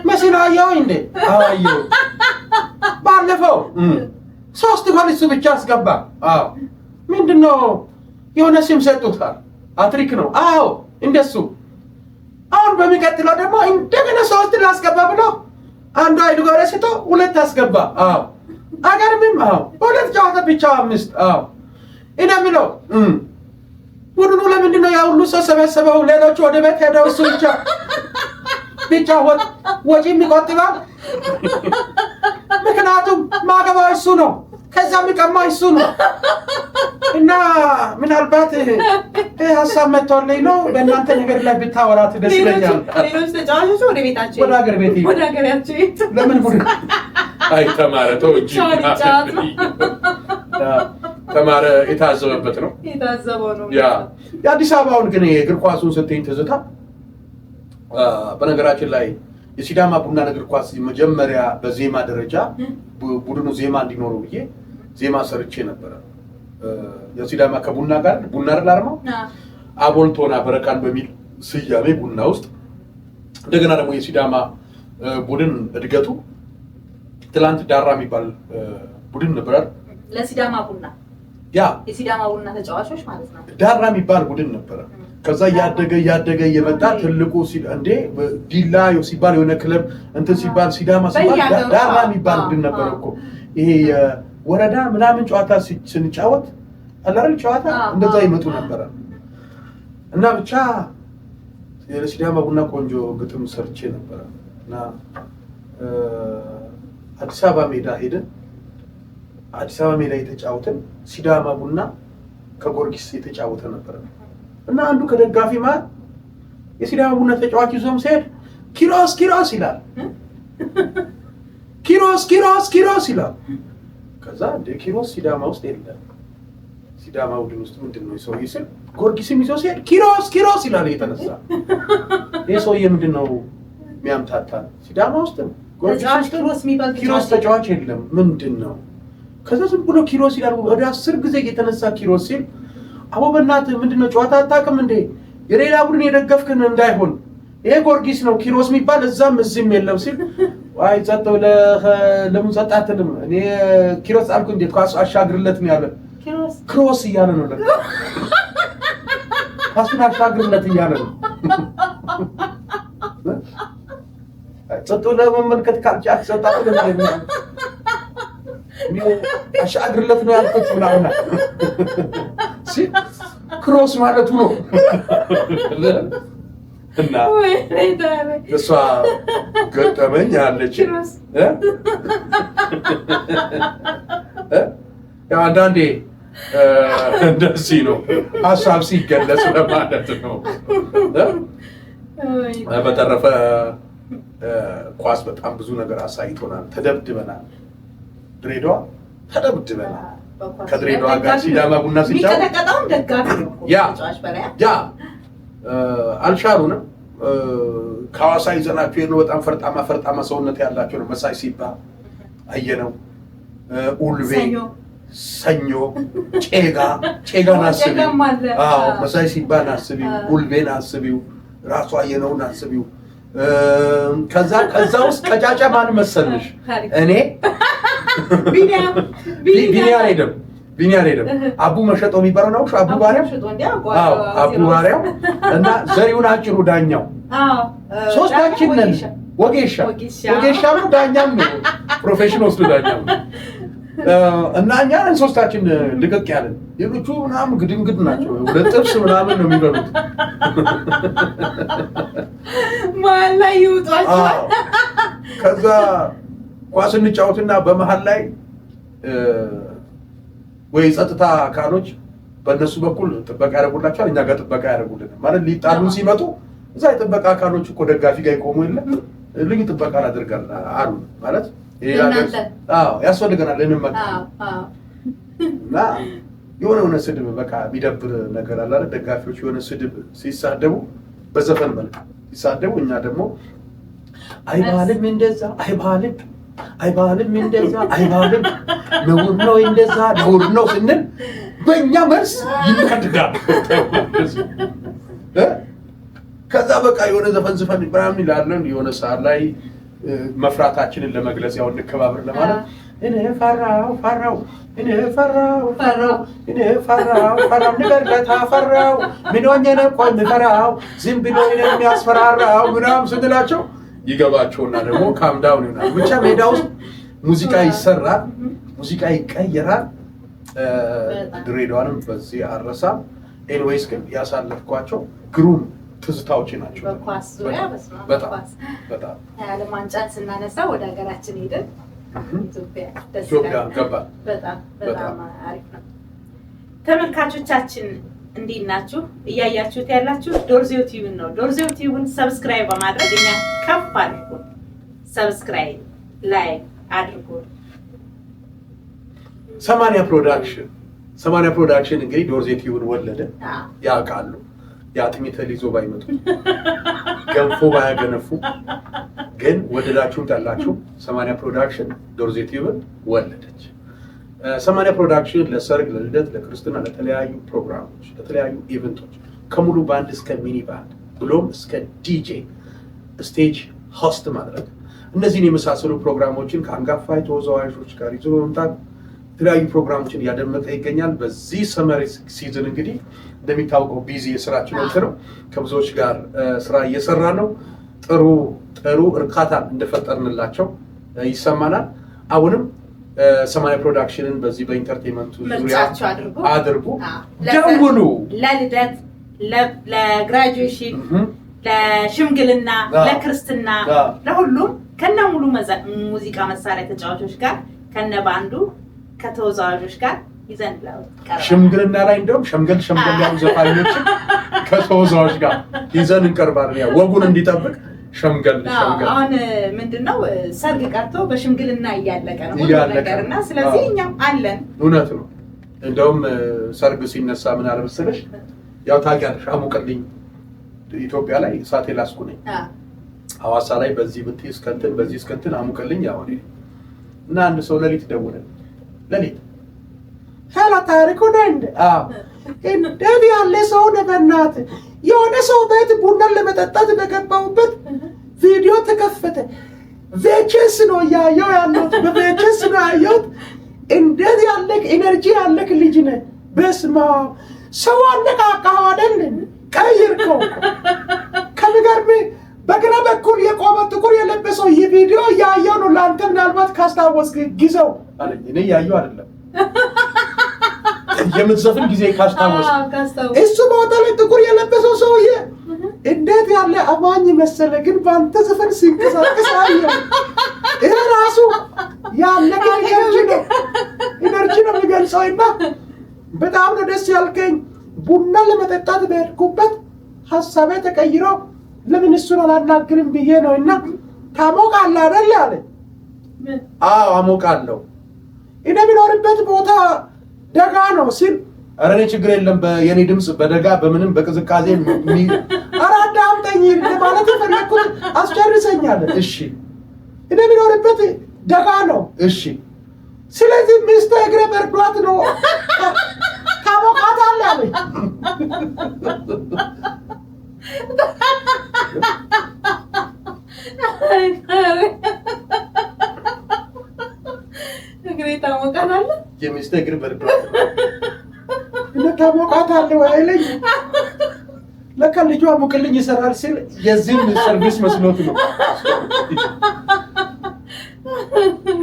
መሲ ነው ያየው እንዴ? አዎ አየው። ባለፈው 3 ጎል እሱ ብቻ አስገባ። አዎ። ምንድነው የሆነ ስም ሰጡታል። አትሪክ ነው። አዎ እንደሱ። አሁን በሚቀጥለው ደግሞ እንደገና 3 ላስገባ ብሎ አንዱ አይሉ ጋር ሲቶ 2 አስገባ። አዎ አገርምም አዎ 2 ጨዋታ ብቻ 5 አዎ እና ምለው ቡድኑ ለምንድን ነው ያ ሁሉ ሰው ሰበሰበው? ሌሎቹ ወደ ቤት ሄደው እሱ ብቻ ወጪ የሚቆጥባል። ምክንያቱም ማገባው እሱ ነው፣ ከዛ የሚቀማ እሱ ነው። እና ምናልባት ሀሳብ መጥቶልኝ ነው በእናንተ ነገር ላይ ብታወራት ደስ ይለኛል። ሌሎች ተጫዋቾች ወደ ቤታቸው ወደ ሀገር ቤት ወደ ሀገራቸው ለምን ቡድን አይ ተማረ ተው እንጂ ተማረ የታዘበበት ነው የታዘበው ነው። ያ የአዲስ አበባውን ግን የእግር ኳሱን ስትኝ ትዝታ በነገራችን ላይ የሲዳማ ቡና እግር ኳስ መጀመሪያ በዜማ ደረጃ ቡድኑ ዜማ እንዲኖረው ብዬ ዜማ ሰርቼ ነበረ። የሲዳማ ከቡና ጋር ቡና አርማው አቦልቶና በረካን በሚል ስያሜ ቡና ውስጥ እንደገና ደግሞ የሲዳማ ቡድን እድገቱ ትላንት ዳራ የሚባል ቡድን ነበር ለሲዳማ ቡና ያ የሲዳማ ቡና ተጫዋቾች ማለት ነው። ዳራ የሚባል ቡድን ነበር። ከዛ ያደገ የመጣ ትልቁ እንዴ ዲላ ሲባል የሆነ ክለብ እንትን ሲባል ሲዳማ ሲባል ዳራ የሚባል ቡድን ነበር እኮ። ይሄ የወረዳ ምናምን ጨዋታ ስንጫወት አላረል ጨዋታ እንደዛ ይመጡ ነበር። እና ብቻ የሲዳማ ቡና ቆንጆ ግጥም ሰርቼ ነበር እና አዲስ አበባ ሜዳ ሄደን አዲስ አበባ ሜዳ የተጫወተን ሲዳማ ቡና ከጎርጊስ የተጫወተ ነበር። እና አንዱ ከደጋፊ ማለት የሲዳማ ቡና ተጫዋች ይዞም ሲሄድ ኪሮስ ይላል። ኪሮስ ይላል። ከዛ እንደ ኪሮስ ሲዳማ ውስጥ የለም። ሲዳማ ቡድን ውስጥ ምንድነው ሰው ይስል ጎርጊስም ይዞ ሲሄድ ኪሮስ ይላል። የተነሳ ይሄ ሰውዬ ምንድነው የሚያምታታ? ሲዳማ ውስጥ ኪሮስ ተጫዋች የለም ምንድነው? ከዛ ዝም ብሎ ኪሮስ ይላል። ወደ 10 ጊዜ የተነሳ ኪሮስ ሲል አቦ በእናትህ ምንድነው ጨዋታ አታውቅም እንዴ? የሌላ ቡድን የደገፍክን እንዳይሆን ይሄ ጎርጊስ ነው ኪሮስ የሚባል እዛም እዚህም የለም ሲል አይ ጸጥ ብለህ ለምን ጸጥ አትልም? እኔ ኪሮስ አልኩ እንዴ ኳስ አሻግርለት ነው ያለ። ክሮስ እያለ ነው ለካ ኳሱን አሻግርለት እያለ ነው። ጸጥ ብለህ መመልከት ካልቻልክ ጸጥ አትልም አሻግርለት ነው ያልኩት ምናምን ሲል ክሮስ ማለቱ ነው። እና እሷ ገጠመኝ አለች። አንዳንዴ እንደዚህ ነው ሀሳብ ሲገለጽ ለማለት ነው። በተረፈ ኳስ በጣም ብዙ ነገር አሳይቶናል። ተደብድበናል። ድሬዳዋ ተደብድበናል። ከድሬዳዋ ጋር ሲዳማ ቡና ሲጫወት ያ አልሻሩንም። ከሐዋሳ ይዘናቸው የሄድነው በጣም ፈርጣማ ሰውነት ያላቸው ነው። መሳይ ሲባ አየነው፣ ኡልቤ፣ ሰኞ፣ ጨጋን አስቢው። አዎ መሳይ ሲባን አስቢው፣ ኡልቤን አስቢው፣ ራሱ አየነውን አስቢው። ከዛ ውስጥ ቀጫጫ ማን መሰልሽ? እኔ ቢኒያም ሄደም አቡ መሸጦ የሚባለው ነው። አቡ ባሪያው አቡ ባሪያው እና ዘሪሁን አጭሩ ዳኛው ሶስታችን ነን። ወጌሻ ነው ዳኛም ነው ፕሮፌሽናል ወስዶ ዳኛም እና እኛ ነን ሶስታችን ልቅቅ ያለን። ሌሎቹ ምናምን ግድንግድ ናቸው። ወደ ጥብስ ምናምን ነው የሚበሉት። መሀል ላይ ይውጣቸዋል። ከዛ ኳስ እንጫወትና በመሀል ላይ ወይ ጸጥታ አካሎች በእነሱ በኩል ጥበቃ ያደርጉላቸዋል፣ እኛ ጋር ጥበቃ ያደርጉልን። ማለት ሊጣሉ ሲመጡ እዛ የጥበቃ አካሎች እኮ ደጋፊ ጋር ይቆሙ የለ ልዩ ጥበቃ አድርጋል አሉ። ማለት ያስፈልገናል እንመጣ እና የሆነ ስድብ በቃ የሚደብር ነገር አለ አይደል? ደጋፊዎች የሆነ ስድብ ሲሳደቡ በዘፈን መልክ ሲሳደቡ እኛ ደግሞ አይባልም እንደዛ አይባልም እንደዛ አይባልም ነውር ነው እንደዛ ነውር ነው ስንል በእኛ መልስ ይቀድዳል። ከዛ በቃ የሆነ ዘፈን ምናምን ይላለን። የሆነ ሰዓት ላይ መፍራታችንን ለመግለጽ ያው እንከባበር ለማለት እኔ ፈራው እኔ ፈራው ነገር ለታፈራው ምን ሆኜ ነው ቆይ የምፈራው ዝም ብሎ የሚያስፈራራው ምናምን ስትላቸው ይገባቸውና ደግሞ ካምዳውን ይሆናል። ብቻ ሜዳ ውስጥ ሙዚቃ ይሰራል፣ ሙዚቃ ይቀየራል። ድሬዳዋንም በዚህ አረሳም። ኤንዌይስ ግን ያሳለፍኳቸው ግሩም ትዝታዎች ናቸው። በኳስ ዙሪያ በጣም የዓለም ዋንጫን ስናነሳ ወደ ሀገራችን ሄደን ኢትዮጵያ ገባ። በጣም አሪፍ ነው። ተመልካቾቻችን እንዴት ናችሁ? እያያችሁት ያላችሁ ዶርዜው ቲቪን ነው። ዶርዜው ቲቪን ሰብስክራይብ በማድረግ እኛ ከፍ አድርጉ። ሰብስክራይብ ላይክ አድርጉ። 80 ፕሮዳክሽን እንግዲህ ዶርዜው ቲቪን ወለደ። ያውቃሉ የአጥሚት ይዞ ባይመጡ ገንፎ ባያገነፉ ግን ወደዳችሁም ጠላችሁ 80 ፕሮዳክሽን ዶርዜው ቲቪን ወለደች። 80 ፕሮዳክሽን ለሰርግ፣ ለልደት፣ ለክርስትና፣ ለተለያዩ ፕሮግራሞች፣ ለተለያዩ ኢቨንቶች ከሙሉ ባንድ እስከ ሚኒ ባንድ ብሎም እስከ ዲጄ ስቴጅ ሆስት ማድረግ እነዚህን የመሳሰሉ ፕሮግራሞችን ከአንጋፋ ተወዛዋዦች ጋር ይዞ በመምጣት የተለያዩ ፕሮግራሞችን እያደመጠ ይገኛል። በዚህ ሰመር ሲዝን እንግዲህ እንደሚታወቀው ቢዚ የስራችን ወቅት ነው። ከብዙዎች ጋር ስራ እየሰራ ነው። ጥሩ እርካታን እንደፈጠርንላቸው ይሰማናል። አሁንም 80 ፕሮዳክሽንን በዚህ በኢንተርቴንመንቱ ዙሪያ አድርጉ፣ ደውሉ። ለልደት፣ ለግራጁዌሽን፣ ለሽምግልና፣ ለክርስትና፣ ለሁሉም ከነ ሙሉ ሙዚቃ መሳሪያ ተጫዋቾች ጋር ከነ ባንዱ ከተወዛዋዦች ጋር ይዘን ሽምግልና ላይ እንደውም ሸምገል ያሉ ዘፋኞች ከተወዛዋዦች ጋር ይዘን እንቀርባለን። ያ ወጉን እንዲጠብቅ ሸምገል አሁን ምንድነው ሰርግ ቀርቶ በሽምግልና እያለቀ ነው ነገርና ስለዚህ እኛም አለን። እውነት ነው። እንደውም ሰርግ ሲነሳ ምን አለ መሰለሽ ያው ታውቂያለሽ አሙቅልኝ ኢትዮጵያ ላይ እሳት የላስኩ ነኝ። ሐዋሳ ላይ በዚህ ብትይ እስከንትን በዚህ እስከንትን አሙቅልኝ ያው እና አንድ ሰው ለሊት ደውለን ለሊት ሄላ ታሪኩ ነኝ እንዴት ያለ ሰው ነበርናት የሆነ ሰው ቤት ቡናን ለመጠጣት በገባውበት ቪዲዮ ተከፈተ። ቬቸስ ነው ያየው ያለው በቬቸስ ነው ያየው። እንዴት ያለ ኢነርጂ ያለክ ልጅ ነህ። በስማ ሰው አነቃቃው አይደል? ቀይርከው ከሚገርም በግራ በኩል የቆመ ጥቁር የለበሰው ይህ ቪዲዮ ያየው ነው። ለአንተ ምናልባት ካስታወስክ ጊዜው አለኝ። እኔ ያየው አይደለም የምትዘፍን ጊዜ ካስታወስክ እሱ ቦታ ላይ ጥቁር የለበሰው ሰውዬ እንዴት ያለ አማኝ መሰለ። ግን በአንተ ዘፈን ሲንቀሳቀስ አየው። ይሄ ራሱ ያለ ኢነርጂ ነው የሚገልጸው። እና በጣም ነው ደስ ያልከኝ። ቡና ለመጠጣት በሄድኩበት ሀሳቤ ተቀይሮ ለምን እሱን አላናግርም ብዬ ነው። እና ታሞቃለህ አይደል አለ። አዎ አሞቃለሁ። እኔ የምኖርበት ቦታ ደጋ ነው ሲል ኧረ እኔ ችግር የለም የኔ ድምፅ በደጋ በምንም በቅዝቃዜ ኧረ አዳምጠኝ ማለት የፈለግኩት አስጨርሰኛል። እሺ እኔ የምኖርበት ደጋ ነው። እሺ ስለዚህ ሚስቴ እግረ በርዷት ነው ታሞቃታለህ አለኝ። እግሬ ታሞቃታለህ የሚስቴ እግር በርዷት ነው ታሞቃታለህ ወይ አይለኝ። ለካ ልጇ ሙቅልኝ ይሰራል ሲል የዚህም ሰርቪስ መስሎት ነው።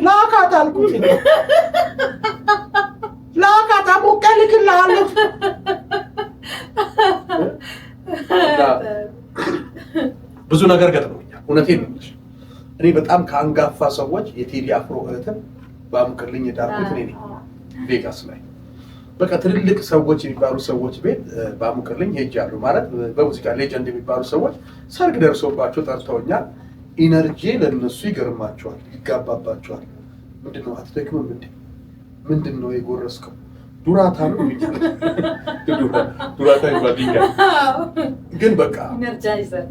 ላካት አልኩት። ላካት አሞቀ ልክልሃለሁ። ብዙ ነገር ገጥሞኛል። እውነቴን ነው። እኔ በጣም ከአንጋፋ ሰዎች የቴዲ አፍሮ እህትን በአሙቅልኝ የዳርኩት እኔ ነኝ። ቬጋስ ላይ በቃ ትልልቅ ሰዎች የሚባሉ ሰዎች ቤት በአሙቅልኝ ሄጃለሁ። ማለት በሙዚቃ ሌጀንድ የሚባሉ ሰዎች ሰርግ ደርሶባቸው ጠርተውኛል። ኢነርጂ ለነሱ ይገርማቸዋል፣ ይጋባባቸዋል። ምንድነው አትደክምም እንዴ? ምንድነው የጎረስከው? ዱራታ ነው የሚባለው። ዱራታ ይባልኛ። ግን በቃ ኢነርጃይዘር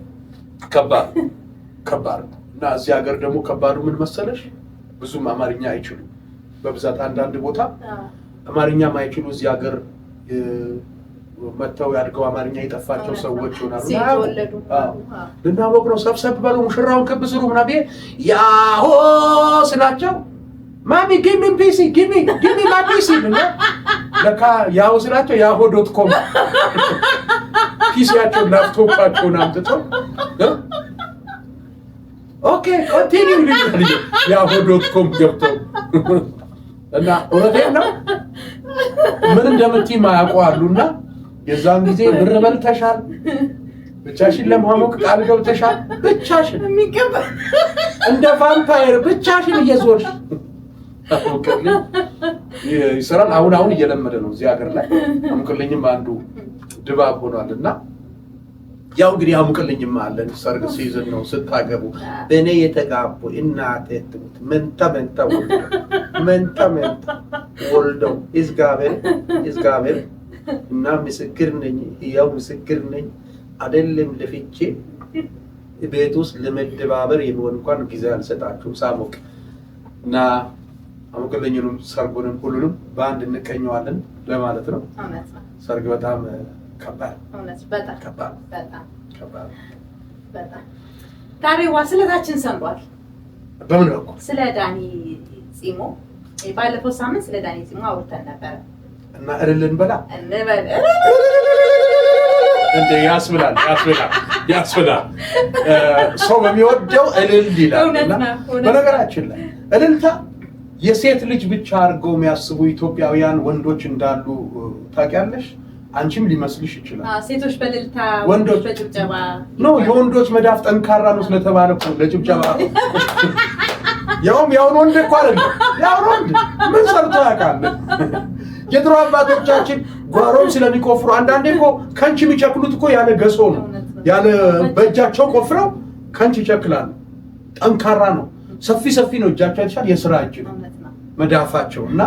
ከባድ ነው። እና እዚህ ሀገር ደግሞ ከባዱ ምን መሰለሽ? ብዙም አማርኛ አይችሉም። በብዛት አንዳንድ ቦታ አማርኛ ማይችሉ እዚህ ሀገር መተው ያድገው አማርኛ የጠፋቸው ሰዎች ይሆናሉ። ልናወቅ ነው ሰብሰብ በሉ ሙሽራውን ከብ ስሩ ምናምን ያሆ ስላቸው ማሚ ጊቭ ሚ ፒሲ ጊቭ ሚ ማይ ፒሲ ለካ ያው ስላቸው yahoo.com ፒሲያቸው ላፕቶፓቸውን አምጥተው ኦኬ ኮንቲኒው ልጅ yahoo.com ገብተው እና እውነቴን ነው ምን እንደምትይ ማያውቁአሉና የዛን ጊዜ ብር በልተሻል ብቻሽን ለማሞቅ ቃል ገብተሻል ብቻሽን የሚገባ እንደ ቫምፓየር ብቻሽን እየዞርሽ ይሰራል። አሁን እየለመደ ነው እዚህ ሀገር ላይ አሙቅልኝም አንዱ ድባብ ሆኗልና ያው እንግዲህ አሙቅልኝም አለን ሰርግ ሲዝን ነው ስታገቡ በእኔ የተጋቡ እናቴ ትሙት መንታ ወልደው ይዝጋቤር እና ምስክር ነኝ ያው ምስክር ነኝ አይደለም ለፍቼ ቤት ውስጥ ለመደባበር የሚሆን እንኳን ጊዜ አልሰጣችሁም ሳሞቅ እና አሙቅልኝንም ሰርጉንም ሁሉንም በአንድ እንቀኘዋለን ለማለት ነው። ሰርግ በጣም ከባድ ታዲያ ስለታችን ሰምቷል። በምን በኩል ስለ ዳኒ ጺሞ ባለፈው ሳምንት ስለ ዳኒ ጺሞ አውርተን ነበር እና እልልን በላ እንደ ያስብላል ሰው በሚወደው እልል ይላልና በነገራችን ላይ እልልታ የሴት ልጅ ብቻ አድርገው የሚያስቡ ኢትዮጵያውያን ወንዶች እንዳሉ ታውቂያለሽ? አንቺም ሊመስልሽ ይችላል። ሴቶች በእልልታ ወንዶች በጭብጨባ ነው። የወንዶች መዳፍ ጠንካራ ነው ስለተባለ እኮ ለጭብጨባ ያውን ወንድ እኮ አይደለም ያውን ወንድ ምን ሰርቶ ያውቃል? የድሮ አባቶቻችን ጓሮም ስለሚቆፍሩ አንዳንዴ እኮ ከንቺ የሚቸክሉት እኮ ያለ ገሶ ነው ያለ በእጃቸው ቆፍረው ከንቺ ይቸክላሉ። ጠንካራ ነው። ሰፊ ነው እጃቸው አይተሻል? የሥራ እጅ ነው መዳፋቸው እና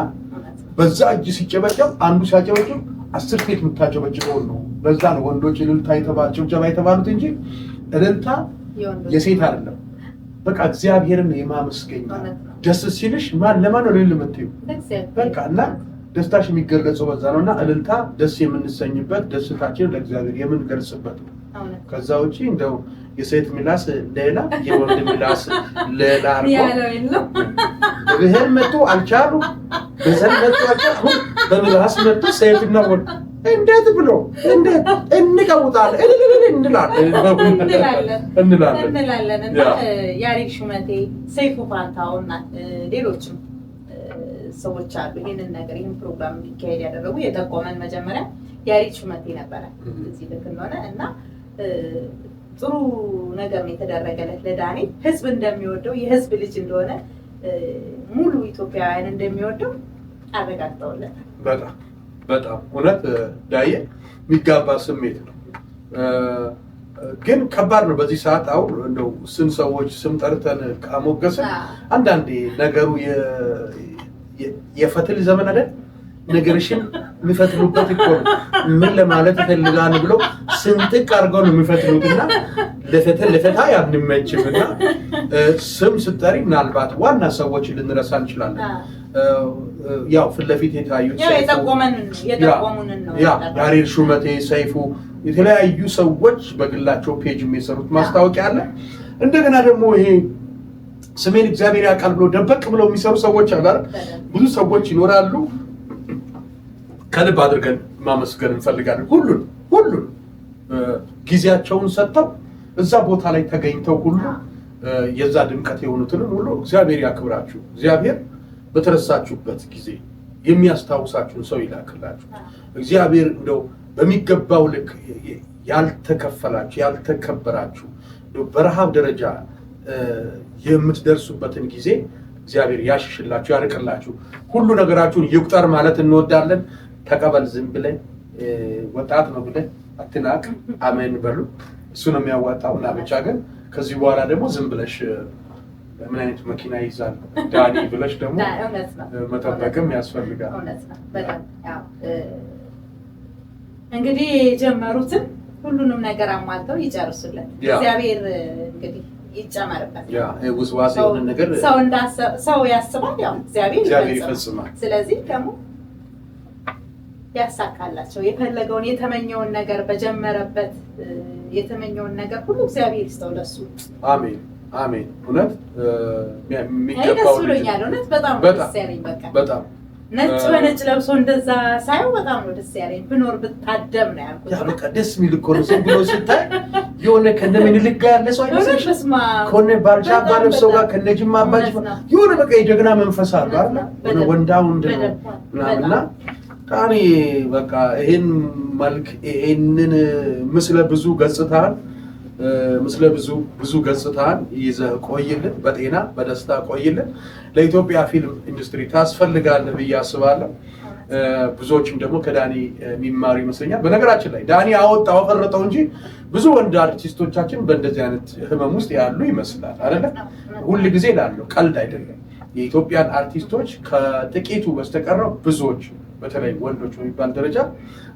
በዛ እጅ ሲጨበጨብ አንዱ ሲያጨበጭብ 10 ሴት የምታጨበጭበው ነው። ለዛ ነው ወንዶች እልልታ ጭብጨባ የተባሉት እንጂ እልልታ የሴት አይደለም። በቃ እግዚአብሔርን የማመስገኝ ደስ ሲልሽ ለማን ነው እልል የምትይው? በቃ እና ደስታሽ የሚገለጸው በዛ ነውና እልልታ ደስ የምንሰኝበት ደስታችንን ለእግዚአብሔር የምንገልጽበት ነው። ከዛ ውጪ እንደው የሴት ምላስ ሌላ የወንድ ምላስ ሌላ አርጎ በብሔር መጡ አልቻሉ በዘር መጡ አልቻሉ በምላስ መጡ ሴትና ወንድ እንዴት ብሎ እንዴት እንቀውጣለን እንላለን እና ያሬድ ሹመቴ ሰይፉ ፋንታውና ሌሎችም ሰዎች አሉ ይሄንን ነገር ይሄን ፕሮግራም እንዲካሄድ ያደረጉ የጠቆመን መጀመሪያ ያሬድ ሹመቴ ነበረ እዚህ ልክ እንደሆነ እና ጥሩ ነገር የተደረገለት ለዳኒ ህዝብ እንደሚወደው የህዝብ ልጅ እንደሆነ ሙሉ ኢትዮጵያውያን እንደሚወደው አረጋግጠውለታል። በጣም እውነት ዳዬ የሚጋባ ስሜት ነው። ግን ከባድ ነው በዚህ ሰዓት አሁን እንደው ሰዎች ስም ጠርተን ካሞገስን አንዳንዴ ነገሩ የፈትል ዘመን አይደል? ነገርሽን የሚፈትሉበት እኮ ነው። ምን ለማለት ይፈልጋል ብሎ ስንጥቅ አድርገው ነው የሚፈትሉትና ለፈታ ያንመችምና ስም ስጠሪ ምናልባት ዋና ሰዎች ልንረሳ እንችላለን። ያው ፊት ለፊት የታዩት የጠቆሙንን ነው ያሬድ ሹመቴ፣ ሰይፉ የተለያዩ ሰዎች በግላቸው ፔጅ የሚሰሩት ማስታወቂያ አለ። እንደገና ደግሞ ይሄ ስሜን እግዚአብሔር ያውቃል ብሎ ደበቅ ብለው የሚሰሩ ሰዎች አሉ። ብዙ ሰዎች ይኖራሉ። ከልብ አድርገን ማመስገን እንፈልጋለን። ሁሉን ጊዜያቸውን ሰጥተው እዛ ቦታ ላይ ተገኝተው ሁሉ የዛ ድምቀት የሆኑትን ሁሉ እግዚአብሔር ያክብራችሁ። እግዚአብሔር በተረሳችሁበት ጊዜ የሚያስታውሳችሁን ሰው ይላክላችሁ። እግዚአብሔር እንደው በሚገባው ልክ ያልተከፈላችሁ ያልተከበራችሁ በረሃብ ደረጃ የምትደርሱበትን ጊዜ እግዚአብሔር ያሽሽላችሁ ያርቅላችሁ። ሁሉ ነገራችሁን ይቁጠር ማለት እንወዳለን። ተቀበል ዝም ብለን ወጣት ነው ብለን አትናቅ። አሜን በሉ። እሱ ነው የሚያዋጣው እና ብቻ ግን ከዚህ በኋላ ደግሞ ዝም ብለሽ ምን አይነት መኪና ይዛል ዳኒ ብለሽ ደግሞ መጠበቅም ያስፈልጋል። እንግዲህ የጀመሩትን ሁሉንም ነገር አሟልተው ይጨርሱለት። እግዚአብሔር እንግዲህ ይጨመርበት። ውስዋስ የሆነ ነገር ሰው ያስባል፣ ያው እግዚአብሔር ይፈጽማል። ስለዚህ ደግሞ ያሳካላቸው የፈለገውን የተመኘውን ነገር በጀመረበት የተመኘውን ነገር ሁሉ እግዚአብሔር ይስጠው ለሱ። አሜን አሜን። እውነት ደስ ብሎኛል። እውነት በጣም ደስ ያለኝ በቃ በጣም ነጭ በነጭ ለብሶ እንደዛ ሳይው በጣም ነው ደስ ያለኝ። ብኖር ብታደም ነው ያልኩት። ያ በቃ ደስ የሚል እኮ ነው። ዝም ብሎ ሲታይ የሆነ ከነምኒልክ ጋር ያለ ሰው አይመስልሽ? ከነ ባልቻ አባለብ ሰው ጋር ከነጅማ አባጅ የሆነ በቃ የጀግና መንፈስ አለ አይደል? ወንዳ ወንድ ነው ምናምንና ታኒ በቃ ይሄን መልክ ይሄንን ምስለ ብዙ ገጽታን ምስለ ብዙ ገጽታን ይዘህ ቆይልን፣ በጤና በደስታ ቆይልን። ለኢትዮጵያ ፊልም ኢንዱስትሪ ታስፈልጋለህ ብዬ አስባለሁ። ብዙዎችም ደግሞ ከዳኒ የሚማሩ ይመስለኛል። በነገራችን ላይ ዳኒ አወጣው አፈረጠው እንጂ ብዙ ወንድ አርቲስቶቻችን በእንደዚህ አይነት ህመም ውስጥ ያሉ ይመስላል አይደለ? ሁል ጊዜ ላለው ቀልድ አይደለም። የኢትዮጵያን አርቲስቶች ከጥቂቱ በስተቀረው ብዙዎች በተለይ ወንዶች በሚባል ደረጃ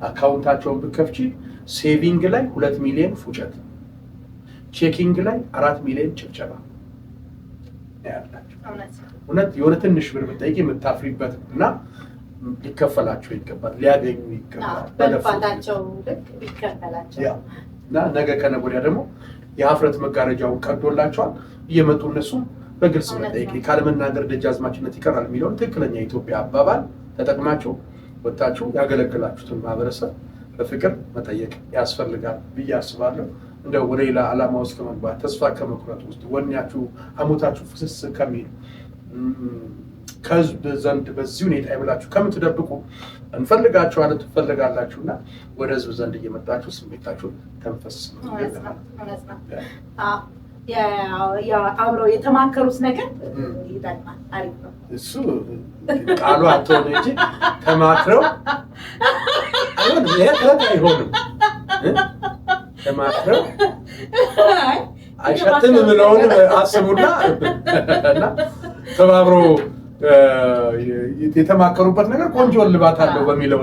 አካውንታቸውን ብከፍቺ ሴቪንግ ላይ 2 ሚሊዮን ፉጨት፣ ቼኪንግ ላይ 4 ሚሊዮን ጭብጨባ ያላቸው። እውነት የሆነ ትንሽ ብር ብትጠይቂ የምታፍሪበት እና ሊከፈላቸው ይገባል፣ ሊያገኙ ይገባል። በልፋታቸው ልክ ሊከፈላቸው እና ነገ ከነገ ወዲያ ደግሞ የሀፍረት መጋረጃውን ቀዶላቸዋል። እየመጡ እነሱ በግልጽ መጠየቅ ካለመናገር ደጃዝማችነት ይቀራል የሚለውን ትክክለኛ የኢትዮጵያ አባባል ተጠቅማችሁ ወጣችሁ ያገለግላችሁትን ማህበረሰብ በፍቅር መጠየቅ ያስፈልጋል ብዬ አስባለሁ። እንደው ወደ ሌላ ዓላማ ውስጥ ከመግባት ተስፋ ከመቁረጥ ውስጥ ወኔያችሁ አሞታችሁ ፍስስ ከሚል ከህዝብ ዘንድ በዚህ ሁኔታ ይብላችሁ ከምትደብቁ እንፈልጋችኋለን ትፈልጋላችሁና ወደ ህዝብ ዘንድ እየመጣችሁ ስሜታችሁን ተንፈስ አብረው የተማከሩት ነገር ይጠቅማል። አሪፍ ነው እሱ ቃሉ አትሆነ እንጂ ተማክረው አይሆንም። ይሄ አይሆንም። ተማክረው አይሸትም ብለውን አስቡና እና ተባብሮ የተማከሩበት ነገር ቆንጆ ልባት አለው በሚለው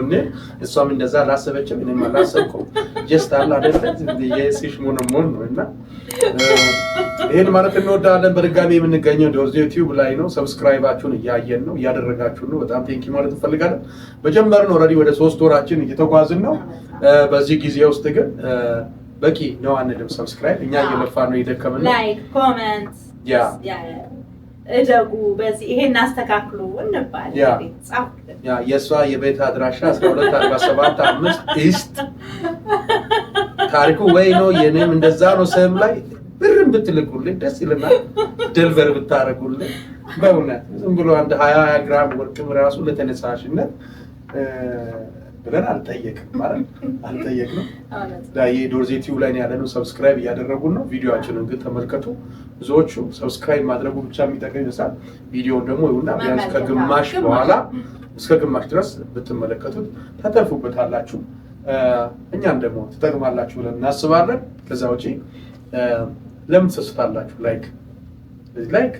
እሷም እንደዛ አላሰበችም፣ እኔም አላሰብኩም። ጀስት አለ አይደለ የሲሽ ሞኖሞን ነው እና ይሄን ማለት እንወዳለን። በድጋሚ የምንገኘው ዶርዜ ዩቲዩብ ላይ ነው። ሰብስክራይባችሁን እያየን ነው፣ እያደረጋችሁ ነው። በጣም ቴንኪ ማለት እንፈልጋለን። በጀመርን ኦልሬዲ ወደ 3 ወራችን እየተጓዝን ነው። በዚህ ጊዜ ውስጥ ግን በቂ ነው አንልም። ሰብስክራይብ እኛ እየለፋን ነው፣ እየደከመን ነው። ላይክ ኮሜንት እደጉ፣ በዚህ ይሄን አስተካክሉ እንባል። የእሷ የቤት አድራሻ 1247 5 ኢስት ታሪኩ ወይ ነው። የኔም እንደዛ ነው። ስም ላይ ብርም ብትልኩልኝ ደስ ይለናል። ደልቨር ብታረጉልኝ በእውነት ዝም ብሎ አንድ 20 ግራም ወርቅም ራሱ ለተነሳሽነት ብለን አልጠየቅም ማለት አልጠየቅንም። ዳይ ዶርዜ ቲዩብ ላይ ያለነው ሰብስክራይብ እያደረጉን ነው። ቪዲዮአችንን ግን ተመልከቱ። ብዙዎቹ ሰብስክራይብ ማድረጉ ብቻ የሚጠቅም ይመስላል። ቪዲዮውን ደግሞ ይሁንና ቢያንስ ከግማሽ በኋላ እስከ ግማሽ ድረስ ብትመለከቱት ተተርፉበታላችሁ፣ እኛም ደግሞ ትጠቅማላችሁ ብለን እናስባለን። ከዛ ውጪ ለምን ተሰስታላችሁ? ላይክ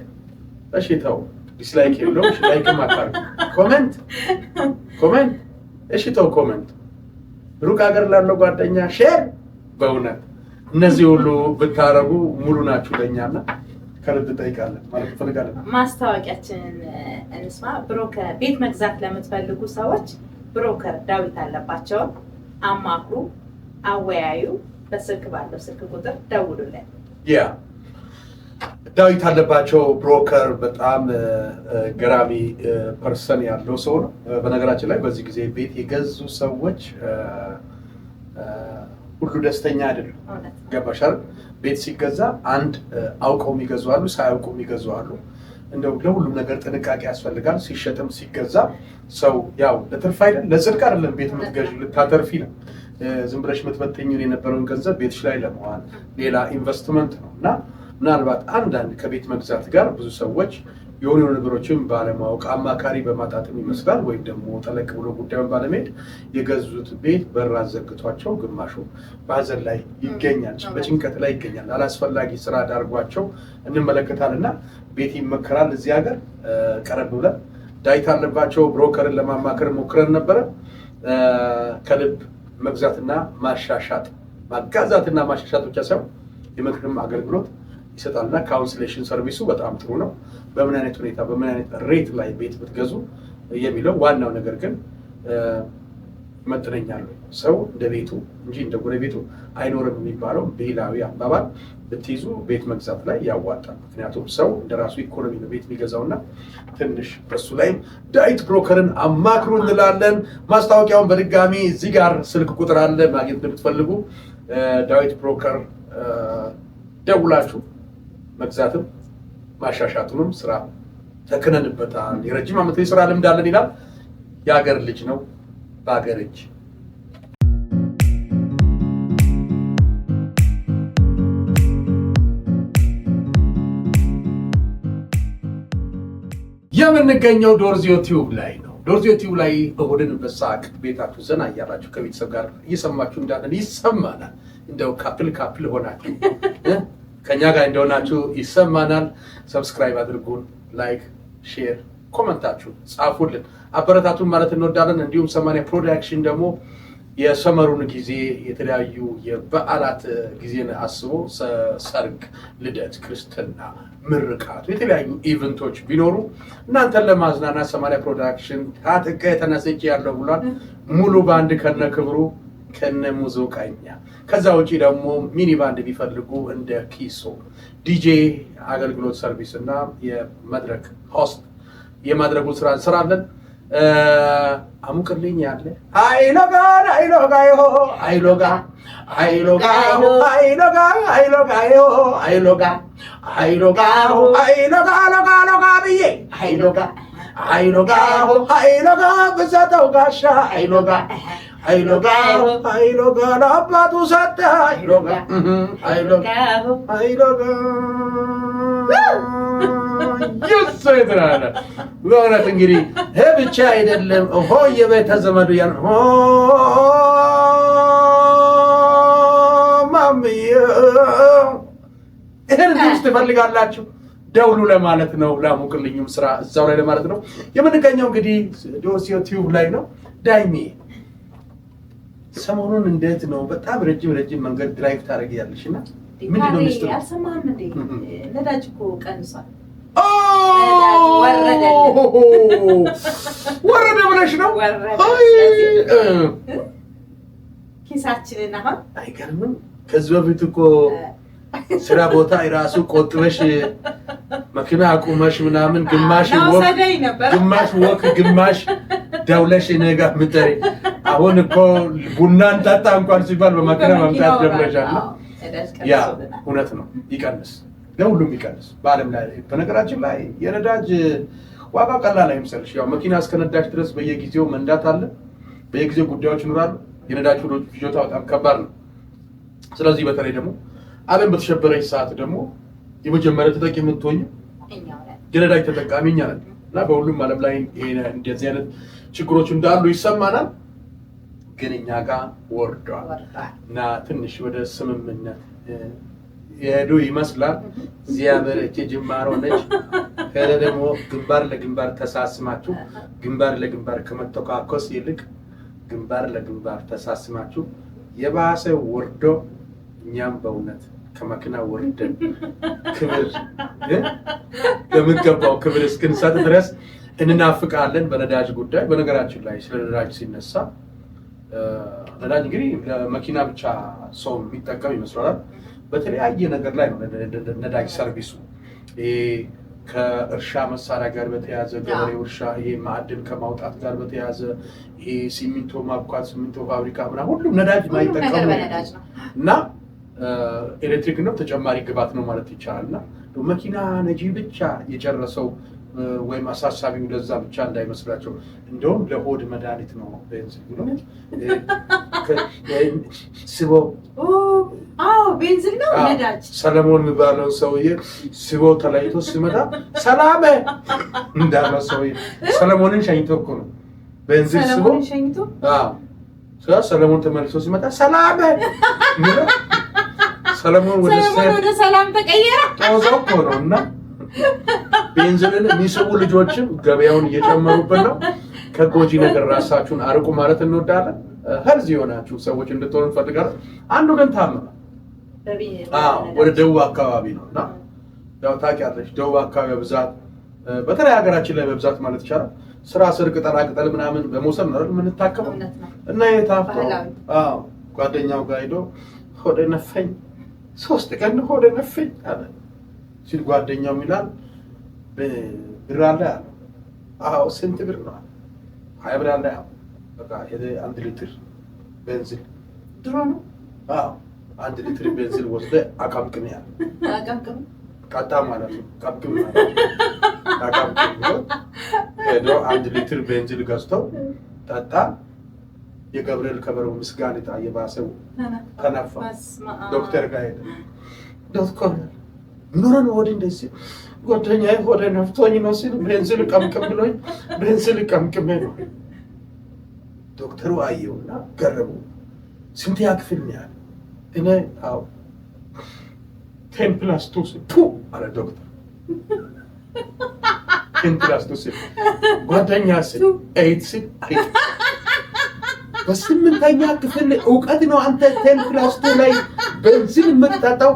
እሺ ተው፣ ዲስላይክ የለው። እሺ ላይክ ማታርጉ፣ ኮሜንት እሺ ተው፣ ኮሜንት ሩቅ ሀገር ላለው ጓደኛ ሼር። በእውነት እነዚህ ሁሉ ብታረጉ ሙሉ ናችሁ ለኛና ከልብ ጠይቃለን ማለት እንፈልጋለን። ማስታወቂያችንን እንስማ። ብሮከር ቤት መግዛት ለምትፈልጉ ሰዎች ብሮከር ዳዊት አለባቸው አማክሩ፣ አወያዩ። በስልክ ባለው ስልክ ቁጥር ደውሉልን። ዳዊት አለባቸው ብሮከር በጣም ገራሚ ፐርሰን ያለው ሰው ነው። በነገራችን ላይ በዚህ ጊዜ ቤት የገዙ ሰዎች ሁሉ ደስተኛ አይደሉም። ገባሽ አይደል? ቤት ሲገዛ አንድ አውቀው የሚገዙ አሉ፣ ሳያውቁ የሚገዙ አሉ። እንደው ለሁሉም ነገር ጥንቃቄ ያስፈልጋል። ሲሸጥም ሲገዛ ሰው ያው ለትርፍ አይደል ለጽድቅ አይደለም ቤት የምትገዢው ልታተርፊ ነው። ዝም ብለሽ የምትበተኙን የነበረውን ገንዘብ ቤትሽ ላይ ለመዋል ሌላ ኢንቨስትመንት ነው እና ምናልባት አንዳንድ ከቤት መግዛት ጋር ብዙ ሰዎች የሆኑ ነገሮችን ባለማወቅ አማካሪ በማጣትም ይመስላል ወይም ደግሞ ጠለቅ ብሎ ጉዳዩን ባለመሄድ የገዙት ቤት በር አዘግቷቸው ግማሹ በሀዘን ላይ ይገኛል፣ በጭንቀት ላይ ይገኛል። አላስፈላጊ ስራ ዳርጓቸው እንመለከታለን እና ቤት ይመከራል። እዚህ ሀገር ቀረብ ብለን ዳዊት አለባቸው ብሮከርን ለማማከር ሞክረን ነበረ። ከልብ መግዛትና ማሻሻጥ ማጋዛትና ማሻሻጥ ብቻ ሳይሆን የምክርም አገልግሎት ይሰጣልና ካውንስሌሽን ሰርቪሱ በጣም ጥሩ ነው። በምን አይነት ሁኔታ በምን አይነት ሬት ላይ ቤት ብትገዙ የሚለው ዋናው ነገር ግን ይመጥነኛል። ሰው እንደ ቤቱ እንጂ እንደ ጎረቤቱ አይኖርም የሚባለው ብሔላዊ አባባል ብትይዙ ቤት መግዛት ላይ ያዋጣል። ምክንያቱም ሰው እንደ ራሱ ኢኮኖሚ ነው ቤት የሚገዛውና ትንሽ በሱ ላይም ዳዊት ብሮከርን አማክሩ እንላለን። ማስታወቂያውን በድጋሚ እዚህ ጋር ስልክ ቁጥር አለ ማግኘት እንደምትፈልጉ ዳዊት ብሮከር ደውላችሁ መግዛትም ማሻሻቱንም ስራ ተክነንበታል። የረጅም ዓመት የስራ ልምድ አለን ይላል። የሀገር ልጅ ነው በሀገር እጅ። የምንገኘው ዶርዚዮ ቲዩብ ላይ ነው። ዶርዚዮ ቲዩብ ላይ እሁድን በሳቅ ቤታችሁ ዘና እያላችሁ ከቤተሰብ ጋር እየሰማችሁ እንዳለን ይሰማናል። እንደው ካፕል ሆናችሁ ከኛ ጋር እንደሆናችሁ ይሰማናል። ሰብስክራይብ አድርጉን፣ ላይክ፣ ሼር፣ ኮመንታችሁ ጻፉልን፣ አበረታቱን ማለት እንወዳለን። እንዲሁም 80 ፕሮዳክሽን ደግሞ የሰመሩን ጊዜ የተለያዩ የበዓላት ጊዜን አስቦ ሰርግ፣ ልደት፣ ክርስትና፣ ምርቃቱ የተለያዩ ኢቨንቶች ቢኖሩ እናንተን ለማዝናናት 80 ፕሮዳክሽን ታጥቀ ተነስቼ ያለው ብሏል። ሙሉ ባንድ ከነ ክብሩ ከነ ሙዚቀኛ። ከዛ ውጪ ደግሞ ሚኒ ባንድ ቢፈልጉ እንደ ኪሶ ዲጄ አገልግሎት ሰርቪስ እና የመድረክ ሆስት የማድረጉ ስራ እንሰራለን። አሙቅልኝ ያለ አይሎጋ አይሎጋ አይሎጋ አይሎጋ አይሎጋ አይሎጋ አይሎጋ አይሎጋ አይሎጋ ሎጋ ሎጋ ብዬ አይሎጋ አይሎጋ አይሎጋ ብዛተው ጋሻ አይሎጋ አይሎጋ አይሎጋ ለአባቱ ሰጠ አይሎጋ አይሎጋ አይሎጋ ይስ ይተራለ ወራት እንግዲህ ይሄ ብቻ አይደለም። ሆይ የቤተ ዘመዱ ያን ማሚዬ ይሄን ድምፅ ትፈልጋላችሁ ደውሉ ለማለት ነው። ላሙቅልኝም ስራ እዛው ላይ ለማለት ነው። የምንገኘው እንግዲህ ዶርዚዮ ቲዩብ ላይ ነው። ዳይሜ ሰሞኑን እንዴት ነው? በጣም ረጅም መንገድ ድራይቭ ታደርጊያለሽና ምንድነው ሚስጥሩ? አልሰማህም እንዴ? ነዳጅ እኮ ቀንሷል። ወረደ ብለሽ ነው? ኪሳችንን አሁን አይገርምም? ከዚህ በፊት እኮ ስራ ቦታ የራሱ ቆጥበሽ መኪና አቁመሽ ምናምን ግማሽ ወክ ግማሽ ደውለሽ ነገ ምጠሪ። አሁን እኮ ቡናን ጠጣ እንኳን ሲባል በመኪና መምጣት ጀምረሻል። ያ እውነት ነው። ይቀንስ፣ ለሁሉም ይቀንስ በዓለም ላይ። በነገራችን ላይ የነዳጅ ዋጋ ቀላል አይመስልሽ። ያው መኪና እስከነዳሽ ድረስ በየጊዜው መንዳት አለ፣ በየጊዜው ጉዳዮች ይኖራሉ። የነዳጅ ፍጆታ በጣም ከባድ ነው። ስለዚህ በተለይ ደግሞ ዓለም በተሸበረች ሰዓት ደግሞ የመጀመሪያ ተጠቂ የምትሆኝ የነዳጅ ተጠቃሚ እኛ ነን እና በሁሉም ዓለም ላይ እንደዚህ አይነት ችግሮች እንዳሉ ይሰማናል። ግን እኛ ጋር ወርዷል እና ትንሽ ወደ ስምምነት የሄዱ ይመስላል። እግዚአብሔር እቺ ጅማሮ ነች። ከለ ደግሞ ግንባር ለግንባር ተሳስማችሁ ግንባር ለግንባር ከመተካከስ ይልቅ ግንባር ለግንባር ተሳስማችሁ የባሰ ወርዶ እኛም በእውነት ከመኪና ወርደን ክብር ለምንገባው ክብር እስክንሰጥ ድረስ እንናፍቃለን። በነዳጅ ጉዳይ በነገራችን ላይ ስለ ነዳጅ ሲነሳ ነዳጅ እንግዲህ ለመኪና ብቻ ሰው የሚጠቀም ይመስላል። በተለያየ ነገር ላይ ነው ነዳጅ ሰርቪሱ። ከእርሻ መሳሪያ ጋር በተያያዘ ገበሬው እርሻ ማዕድን ከማውጣት ጋር በተያያዘ ሲሚንቶ ማብኳት፣ ሲሚንቶ ፋብሪካ ምናምን ሁሉም ነዳጅ ማይጠቀሙ እና ኤሌክትሪክ ነው ተጨማሪ ግባት ነው ማለት ይቻላል። እና መኪና ነጂ ብቻ የጨረሰው ወይም አሳሳቢው ለዛ ብቻ እንዳይመስላቸው። እንደውም ለሆድ መድኃኒት ነው ቤንዚን ነው ስቦ ቤንዚን ነው ነዳጅ። ሰለሞን የሚባለው ሰውዬ ስቦ ተለይቶ ሲመጣ ሰላም እንዳለው ሰውዬ ሰለሞንን ሸኝቶ እኮ ነው ቤንዚን ስቦ ሸኝቶ። ሰለሞን ተመልሶ ሲመጣ ሰላም ሰለሞን ወደ ሰላም ተቀየረ ታውዘው እኮ ነው። እና ቤንዚንን የሚስቡ ልጆችም ገበያውን እየጨመሩበት ነው። ከጎጂ ነገር ራሳችሁን አርቁ ማለት እንወዳለን። ሄልዝ የሆናችሁ ሰዎች እንድትሆኑ እንፈልጋለን። አንዱ ግን ታመመ። ወደ ደቡብ አካባቢ ነው እና ያው ታውቂያለሽ፣ ደቡብ አካባቢ በብዛት በተለይ ሀገራችን ላይ በብዛት ማለት ይቻላል ስራ ስር ቅጠል ምናምን በመውሰድ ነው የምንታከመው እና የታፍቶ ጓደኛው ጋር ሄዶ ሆዴ ነፈኝ 3 ቀን ሆዴ ነፈኝ አለ ሲል ጓደኛው ይላል ብር አለ አለ አዎ ስንት ብር ነው 20 ብር አለ በቃ 1 ሊትር ቤንዚን ድሮ ነው አዎ 1 ሊትር ቤንዚን ወስደ አቃምቅም ያለ አቃምቅም ቃጣ ማለት ነው አቃምቅም ሄዶ 1 ሊትር ቤንዚን ገዝተው ጠጣ የገብርኤል ከበሮ ምስጋና የባሰው ተነፋ ዶክተር ጋር ሄደ ዶክተር ምን ሆነ እንደዚህ ጓደኛዬ ሆደ ነፍቶኝ ነው ሲል ቤንዚን ቀምቅም ብሎኝ ቤንዚን ቀምቅም ነው ዶክተሩ አየውና ገረሙ ስንት ያክፍል ነው ያለ እኔ አው 10+2 አለ ዶክተር 10+2 ጓደኛ ሲል 8 በስምንተኛ ክፍል ዕውቀት ነው አንተ 10+2 ላይ ቤንዚን የምትጠጣው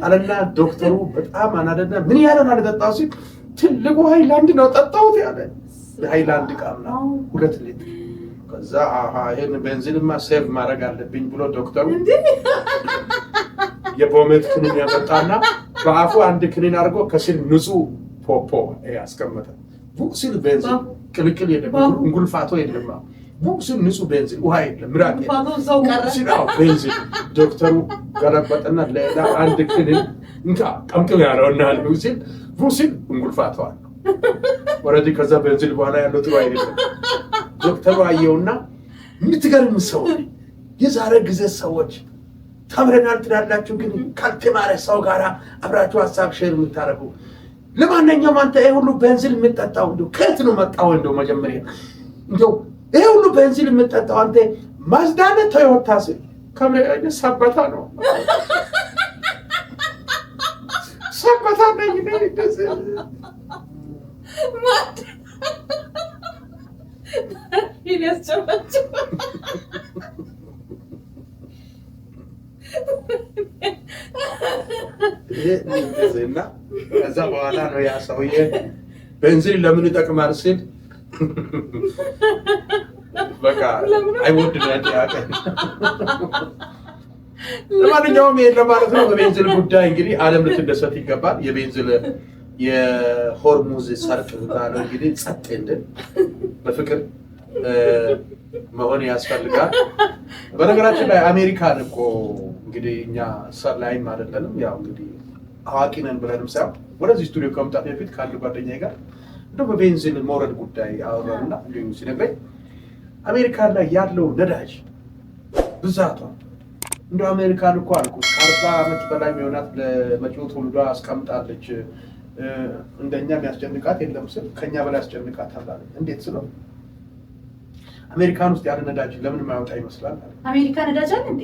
አለና ዶክተሩ በጣም አናደና ምን ያለው አልጠጣው ሲል ትልቁ ሃይላንድ ነው ጠጣሁት ያለ ሃይላንድ ቃምና 2 ሊትር ከዛ ይሄን ቤንዚንማ ሴቭ ማድረግ አለብኝ ብሎ ዶክተሩ የቦሜት ክኒን ያመጣና በአፉ 1 ክኒን አድርጎ ከስር ንጹህ ፖፖ ያስቀመጠ ቡክሲል ቤንዚን ቅልቅል የለም እንጉልፋቶ የለም ቡክሲል ንጹህ ቤንዚን ውሃ የለም ምራቅ ሲራው ቤንዚን ዶክተሩ ገለበጠና ሌላ 1 ክኒን እንካ ቀምቅም ያለውና ቡክሲል እንጉልፋቶ አለ ወረዲ ከዛ ቤንዚን በኋላ ያለው ጥሩ አይደለም ዶክተሩ አየውና ምትገርም ሰው የዛሬ ጊዜ ሰዎች ተምረናል ትላላችሁ ግን ካልተማረ ሰው ጋር አብራችሁ ሐሳብ ሼር የምታረጉ ለማንኛውም አንተ ይሄ ሁሉ ቤንዚን የምትጠጣው እንደው ከየት ነው መጣው እንደው መጀመሪያ እንደው ይሄ ሁሉ ቤንዚን የምትጠጣው አንተ ማዝዳነ ቶዮታ ሲል ከመሬ ሰበታ ነው ሰበታ ነኝ እንደዚህ ማት ይነስጨመጭ እና ከዛ በኋላ ነው ያ ሰውዬ ቤንዚን ለምን ይጠቅማል ሲል በቃ አይወድም ያቀ ለማንኛውም ይሄን ለማለት ነው በቤንዚን ጉዳይ እንግዲህ ዓለም ልትደሰት ይገባል የቤንዚን የሆርሙዝ ሰርጥ ጋር እንግዲህ ጸጥ እንድን በፍቅር መሆን ያስፈልጋል በነገራችን ላይ አሜሪካን እኮ እንግዲህ እኛ ሰላይም አይደለንም ያው እንግዲህ አዋቂ ነን ብለንም ሳይሆን ወደዚህ ስቱዲዮ ከመምጣት በፊት ካለ ጓደኛዬ ጋር እንደው በቤንዚን ሞረድ ጉዳይ አወራንና እንዲሁ ሲነግረኝ አሜሪካን ላይ ያለው ነዳጅ ብዛቷ እንደው አሜሪካን እኮ አልኩት 40 ዓመት በላይ የሚሆናት ለመጪው ትውልዷ አስቀምጣለች እንደኛ የሚያስጨንቃት የለም ስል ከኛ በላይ ያስጨንቃታል አለ እንዴት ስለው አሜሪካን ውስጥ ያለ ነዳጅ ለምን ማይወጣ ይመስላል አሜሪካ ነዳጅ አለ እንዴ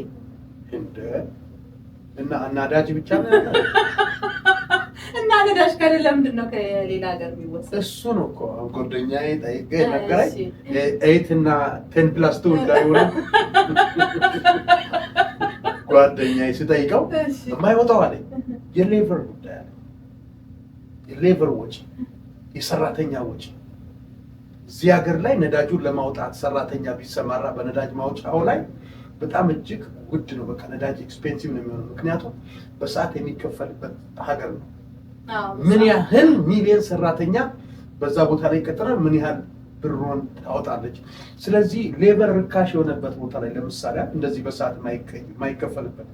እና ነዳጅ ብቻ ነው እና ነዳጅ ካለ ለምንድን ነው ከሌላ ሀገር የሚወሰድ እሱ ነው እኮ ጓደኛዬ ጠይቄ ነገረኝ 8 እና 10+2 እንዳይሆን ጓደኛዬ ሲጠይቀው የማይወጣው አለ የሌቨር ጉዳይ አለ የሌቨር ወጪ የሰራተኛ ወጪ እዚህ ሀገር ላይ ነዳጁን ለማውጣት ሰራተኛ ቢሰማራ በነዳጅ ማውጫው ላይ በጣም እጅግ ውድ ነው በቃ ነዳጅ ኤክስፔንሲቭ ነው የሚሆነው ምክንያቱም በሰዓት የሚከፈልበት ሀገር ነው ምን ያህል ሚሊዮን ሰራተኛ በዛ ቦታ ላይ ቀጥረን ምን ያህል ብሩን ታወጣለች ስለዚህ ሌበር ርካሽ የሆነበት ቦታ ላይ ለምሳሌ እንደዚህ በሰዓት ማይከፈልበት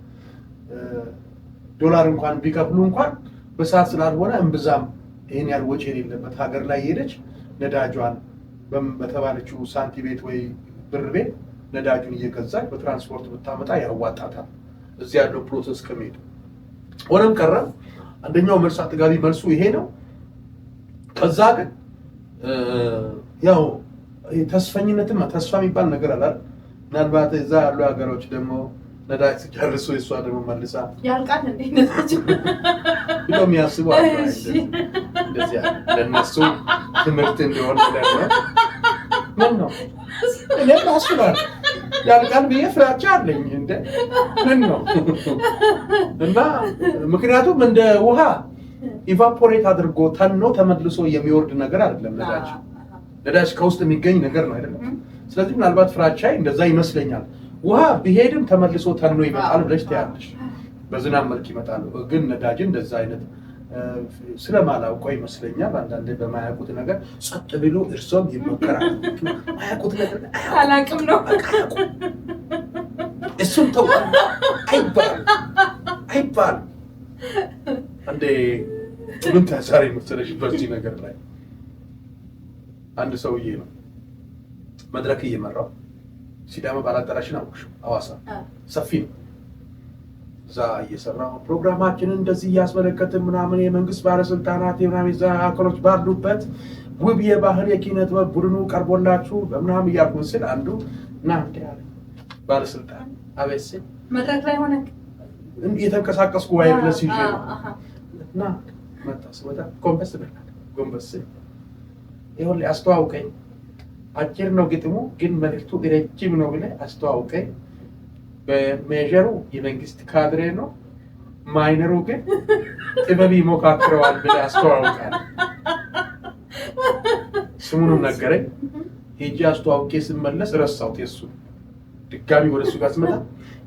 ዶላር እንኳን ቢከፍሉ እንኳን በሰዓት ስላልሆነ እንብዛም ይሄን ያህል ወጪ የሌለበት ሀገር ላይ ሄደች ነዳጇን በተባለችው ሳንቲሜት ወይ ብር ቤት ነዳጁን እየገዛች በትራንስፖርት ብታመጣ ያዋጣታል እዚህ ያለው ፕሮሰስ ከመሄድ ሆነም ቀረ አንደኛው መልስ አጥጋቢ መልሱ ይሄ ነው ከዛ ግን ያው ተስፈኝነትም ተስፋ የሚባል ነገር አለ ምናልባት እዛ ያሉ ሀገሮች ደግሞ ነዳጅ ሲጨርሱ እሷ ደግሞ መልሳ ያልቃል እንዴ ነዳጅ ብሎ የሚያስቡ አሉ እንደዚህ ለነሱ ትምህርት እንዲሆን ደግሞ ምን ነው እኔ ማስፈራል ያልቃል ብዬ ፍራቻ አለኝ እንደ ምን ነው እና ምክንያቱም እንደ ውሃ ኢቫፖሬት አድርጎ ተኖ ተመልሶ የሚወርድ ነገር አይደለም ነዳጅ ነዳጅ ከውስጥ የሚገኝ ነገር ነው አይደለም። ስለዚህ ምናልባት ፍራቻይ እንደዛ ይመስለኛል። ውሃ ቢሄድም ተመልሶ ተኖ ይመጣል ብለሽ ትያለሽ። በዝናብ መልክ ይመጣል። ግን ነዳጅን እንደዛ አይነት ስለማላውቀው ይመስለኛል አንዳንዴ በማያውቁት ነገር ጸጥ ብሎ እርሶም ይሞከራል። ማያውቁት ነገር አላውቅም ነው እሱም ተው አይባል እንዴ ምን ታሳሪ መሰለሽ በዚህ ነገር ላይ አንድ ሰውዬ ነው መድረክ እየመራው ሲዳማ ባላጠራሽን አውቅሽ ሐዋሳ ሰፊ ነው እዛ እየሰራው ፕሮግራማችንን እንደዚህ እያስመለከትን ምናምን የመንግስት ባለስልጣናት የምናምን አካሎች ባሉበት ውብ የባህል የኪነ ጥበብ ቡድኑ ቀርቦላችሁ በምናምን እያልኩ ስል አንዱ ና እንደ ያለ ባለስልጣን አቤት ስል መድረክ ላይ ሆነ እየተንቀሳቀስኩ ዋይ ብለስ ይዤ ና መጣ ስወጣ ጎንበስ ይኸውልህ አስተዋውቀኝ አጭር ነው ግጥሙ ግን መልዕክቱ ረጅም ነው ብለህ አስተዋውቀኝ በሜጀሩ የመንግስት ካድሬ ነው ማይነሩ ግን ጥበብ ይሞካክረዋል ብለህ አስተዋውቃል ስሙንም ነገረኝ ሄጄ አስተዋውቄ ስመለስ ረሳሁት የሱ ድጋሚ ወደ እሱ ጋር ስመጣ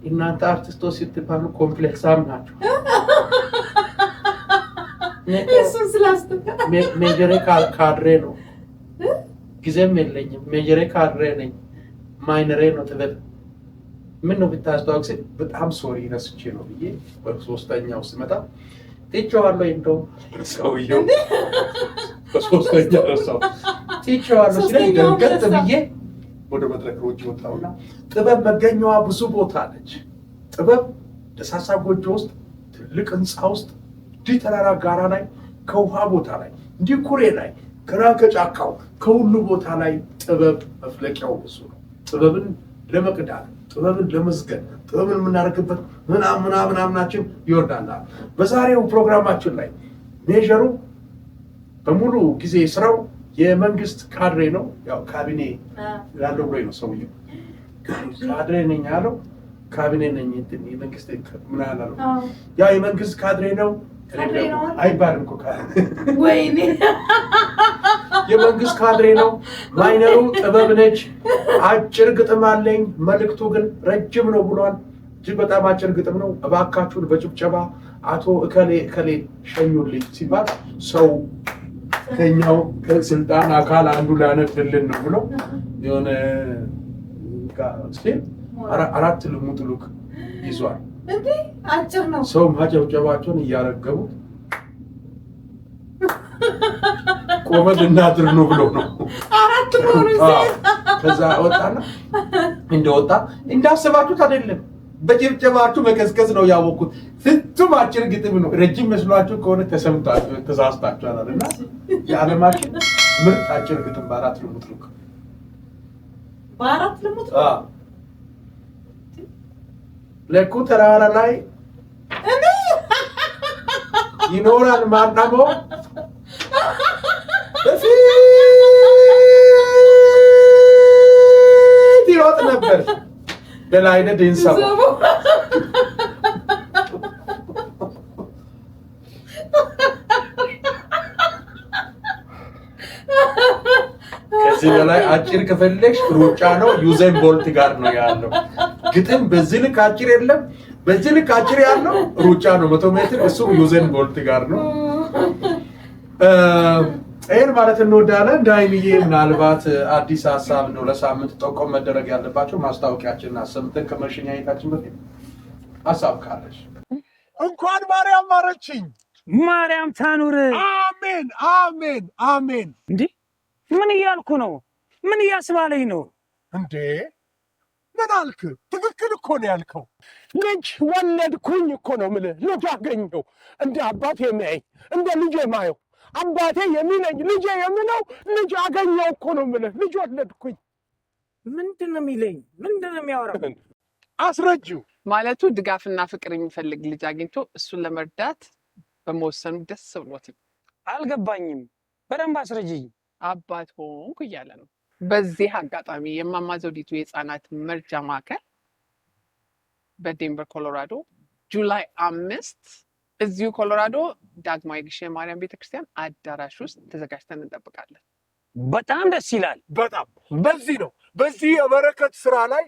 እናንተ አርቲስቶች ስትባሉ ኮምፕሌክሳም ናቸው እሱን ስላስተካ ሜጀሬ ካድሬ ነው ጊዜም የለኝም ሜጀሬ ካድሬ ነኝ ማይነሬ ነው ጥበብ ምን ነው ብታስተዋውቅ ሲል በጣም ሶሪ ረስቼ ነው ብዬ በሶስተኛው ስመጣ ትቼዋለሁ እንደው ሰውየው በሶስተኛው ረሳው ትቼዋለሁ ሲለኝ ደንገጥ ብዬ ወደ መድረክ ውጭ ወጣሁና ጥበብ መገኛዋ ብዙ ቦታ አለች ጥበብ ደሳሳ ጎጆ ውስጥ ትልቅ ህንፃ ውስጥ እንዲህ ተራራ ጋራ ላይ ከውሃ ቦታ ላይ እንዲህ ኩሬ ላይ ከጫካው ከሁሉ ቦታ ላይ ጥበብ መፍለቂያው ብዙ ነው ጥበብን ለመቅዳት ጥበብን ለመስገድ ጥበብን የምናደርግበት ምናምናችን ይወርዳል በዛሬው ፕሮግራማችን ላይ ሜጀሩ በሙሉ ጊዜ ስራው የመንግስት ካድሬ ነው ያው ካቢኔ ያለው ብሎ ነው ሰውየው ካድሬ ነኝ ያለው ካቢኔ ነኝ የመንግስት ምናምን አለው ያ የመንግስት ካድሬ ነው አይባልም እኮ ወይኔ የመንግስት ካድሬ ነው ማይነሩ ጥበብ ነች አጭር ግጥም አለኝ መልዕክቱ ግን ረጅም ነው ብሏል እጅግ በጣም አጭር ግጥም ነው እባካችሁን በጭብጨባ አቶ እከሌ ሸኙልኝ ሲባል ሰው ከኛው ከስልጣን አካል አንዱ ሊያነብልን ነው ብሎ የሆነ ስቴም አራት ልሙጥ ሉክ ይዟል እንዴ አጭር ነው ሰው ማጨብጨባቸውን እያረገቡ ቆመን እናድር ነው ብሎ ነው አራት ሆኑ ከዛ ወጣና እንደወጣ እንዳሰባችሁት አይደለም በጭብጨባችሁ መቀዝቀዝ ነው ያወቁት ፍጹም አጭር ግጥም ነው ረጅም መስሏችሁ ከሆነ ተሳስታችኋል እና የዓለማችን ምርጥ አጭር ግጥም በአራት ልሙጥ ሉክ ለኩ ተራራ ላይ ይኖራል ማናሞ በፊት ይሮጥ ነበር በላይነ ዴንሳው ከዚህ በላይ አጭር ከፈለግሽ ሩጫ ነው ዩዜን ቦልት ጋር ነው ያለው ግጥም በዚህ ልክ አጭር የለም በዚህ ልክ አጭር ያለው ሩጫ ነው 100 ሜትር እሱ ዩዜን ቦልት ጋር ነው ይሄን ማለት እንወዳለን ዳይሚዬ ምናልባት አዲስ ሐሳብ ነው ለሳምንት ጠቆም መደረግ ያለባቸው ማስታወቂያችንን አሰምተን ከመሸኛየታችን በፊት ሐሳብ ካለሽ እንኳን ማርያም ማረችኝ ማርያም ታኑር አሜን አሜን አሜን እንዴ ምን እያልኩ ነው ምን እያስባለኝ ነው እንዴ ምን አልክ ትክክል እኮ ነው ያልከው ልጅ ወለድኩኝ እኮ ነው የምልህ ልጅ አገኘሁ እንደ አባቴ የሚያየኝ እንደ ልጄ ማየው አባቴ የሚለኝ ልጄ የሚለው ልጅ አገኘሁ እኮ ነው የምልህ ልጅ ወለድኩኝ ምንድን ነው የሚለኝ ምንድን ነው የሚያወራው አስረጂው ማለቱ ድጋፍና ፍቅር የሚፈልግ ልጅ አግኝቶ እሱን ለመርዳት በመወሰኑ ደስ ብሎት አልገባኝም በደንብ አስረጂኝ አባት ሆንኩ እያለ ነው በዚህ አጋጣሚ የማማ ዘውዲቱ የህፃናት መርጃ ማዕከል በዴንቨር ኮሎራዶ ጁላይ 5 እዚሁ ኮሎራዶ ዳግማዊ ግሸን ማርያም ቤተክርስቲያን አዳራሽ ውስጥ ተዘጋጅተን እንጠብቃለን በጣም ደስ ይላል። በጣም በዚህ ነው። በዚህ የበረከት ስራ ላይ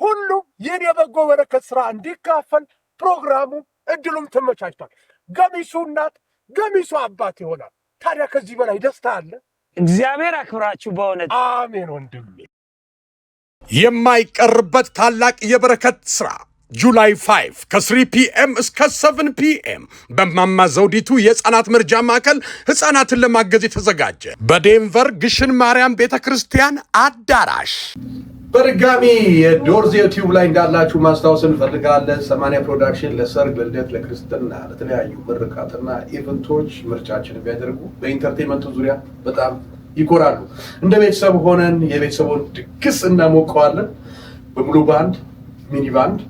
ሁሉም ይህን የበጎ በረከት ስራ እንዲካፈል ፕሮግራሙ እድሉም ተመቻችቷል። ገሚሱ እናት ገሚሱ አባት ይሆናል። ታዲያ ከዚህ በላይ ደስታ አለ? እግዚአብሔር አክብራችሁ በእውነት አሜን። ወንድሜ የማይቀርበት ታላቅ የበረከት ስራ ጁላይ 5 ከ3 ፒኤም እስከ 7 ፒኤም በማማ ዘውዲቱ የሕፃናት መርጃ ማዕከል ሕፃናትን ለማገዝ የተዘጋጀ በዴንቨር ግሽን ማርያም ቤተ ክርስቲያን አዳራሽ። በድጋሚ የዶርዜ ዩቲዩብ ላይ እንዳላችሁ ማስታወስ እንፈልጋለን። 80 ፕሮዳክሽን ለሰርግ፣ ለልደት፣ ለክርስትና፣ ለተለያዩ ምርቃትና ኢቨንቶች ምርጫችን ቢያደርጉ በኢንተርቴንመንቱ ዙሪያ በጣም ይኮራሉ። እንደ ቤተሰብ ሆነን የቤተሰቡን ድግስ እናሞቀዋለን። በሙሉ ባንድ፣ ሚኒ ባንድ፣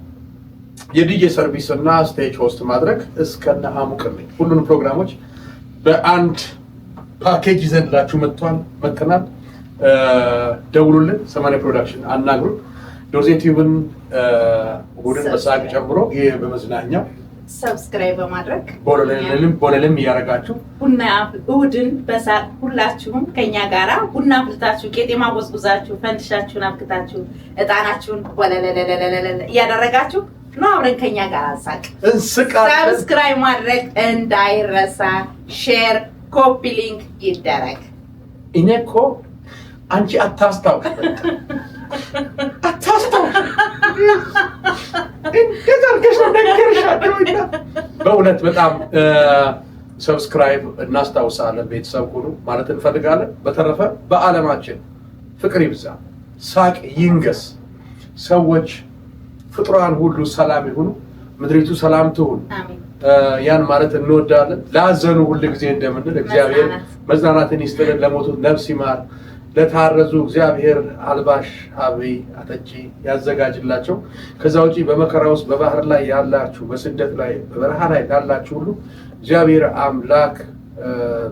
የዲጄ ሰርቪስ እና ስቴጅ ሆስት ማድረግ እስከነ አሙቅልኝ ሁሉንም ፕሮግራሞች በአንድ ፓኬጅ ይዘንላችሁ መጥተናል። ደውሉልን። 80 ፕሮዳክሽን አናግሩን። ዶርዜ ቲዩብን እሑድን በሳቅ ጨምሮ ይህ በመዝናኛው ሰብስክራይብ በማድረግ ቦለልም እያደረጋችሁ ቡና እሑድን በሳቅ ሁላችሁም ከኛ ጋራ ቡና አፍልታችሁ ቄጤማ ጎዝጉዛችሁ ፈንድሻችሁን አብክታችሁ እጣናችሁን ወለለለለለለ እያደረጋችሁ ነው አብረን ከኛ ጋር አንሳቅ። ሰብስክራይብ ማድረግ እንዳይረሳ። ሼር ኮፒ ሊንክ ይደረግ። እኔ እኮ አንቺ አታስታውሽ እንዴት አድርገሽ ነገርሻለሁ። በእውነት በጣም ሰብስክራይብ እናስታውሳለን። ቤተሰብ ሁሉ ማለት እንፈልጋለን። በተረፈ በዓለማችን ፍቅር ይብዛ፣ ሳቅ ይንገስ፣ ሰዎች ፍጥሯን ሁሉ ሰላም ይሁኑ፣ ምድሪቱ ሰላም ትሁን። ያን ማለት እንወዳለን። ላዘኑ ሁሉ ጊዜ እንደምንል እግዚአብሔር መጽናናትን ይስጥልን፣ ለሞቱት ነፍስ ይማር፣ ለታረዙ እግዚአብሔር አልባሽ አብይ አጠጪ ያዘጋጅላቸው። ከዛ ውጪ በመከራ ውስጥ በባህር ላይ ያላችሁ፣ በስደት ላይ በበረሃ ላይ ያላችሁ ሁሉ እግዚአብሔር አምላክ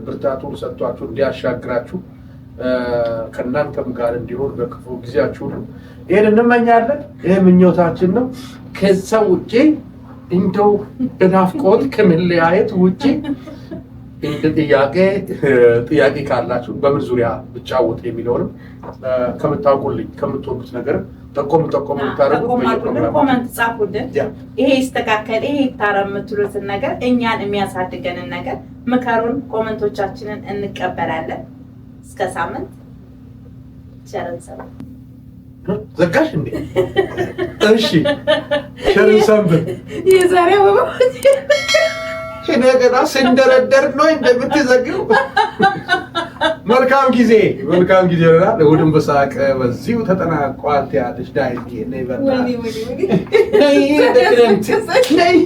ብርታቱን ሰጥቷችሁ እንዲያሻግራችሁ ከእናንተም ጋር እንዲሆን በክፉ ጊዜያችሁ ሁሉ ይህን እንመኛለን። ይህ ምኞታችን ነው። ከዛ ውጪ እንደው በናፍቆት ከመለያየት ውጪ እንደ ጥያቄ ካላችሁ በምን ዙሪያ ብቻወት የሚለውንም ከምታውቁልኝ ከምትወዱት ነገር ጠቆም ታረጉ። ኮመንት ጻፉልን። ይሄ ይስተካከል፣ ይሄ ይታረም የምትሉትን ነገር እኛን የሚያሳድገንን ነገር ምከሩን። ኮመንቶቻችንን እንቀበላለን። እስከ ሳምንት ቸርን ሰንብት። ዘጋሽ እንዴ? እሺ ቸርን ሰንብት። የዛሬ ገና ስንደረደር ነው እንደምትዘጊው። መልካም ጊዜ ይሆናል። እሑድን በሳቅ በዚሁ ተጠናቋል። ያለሽ ዳይት ነይ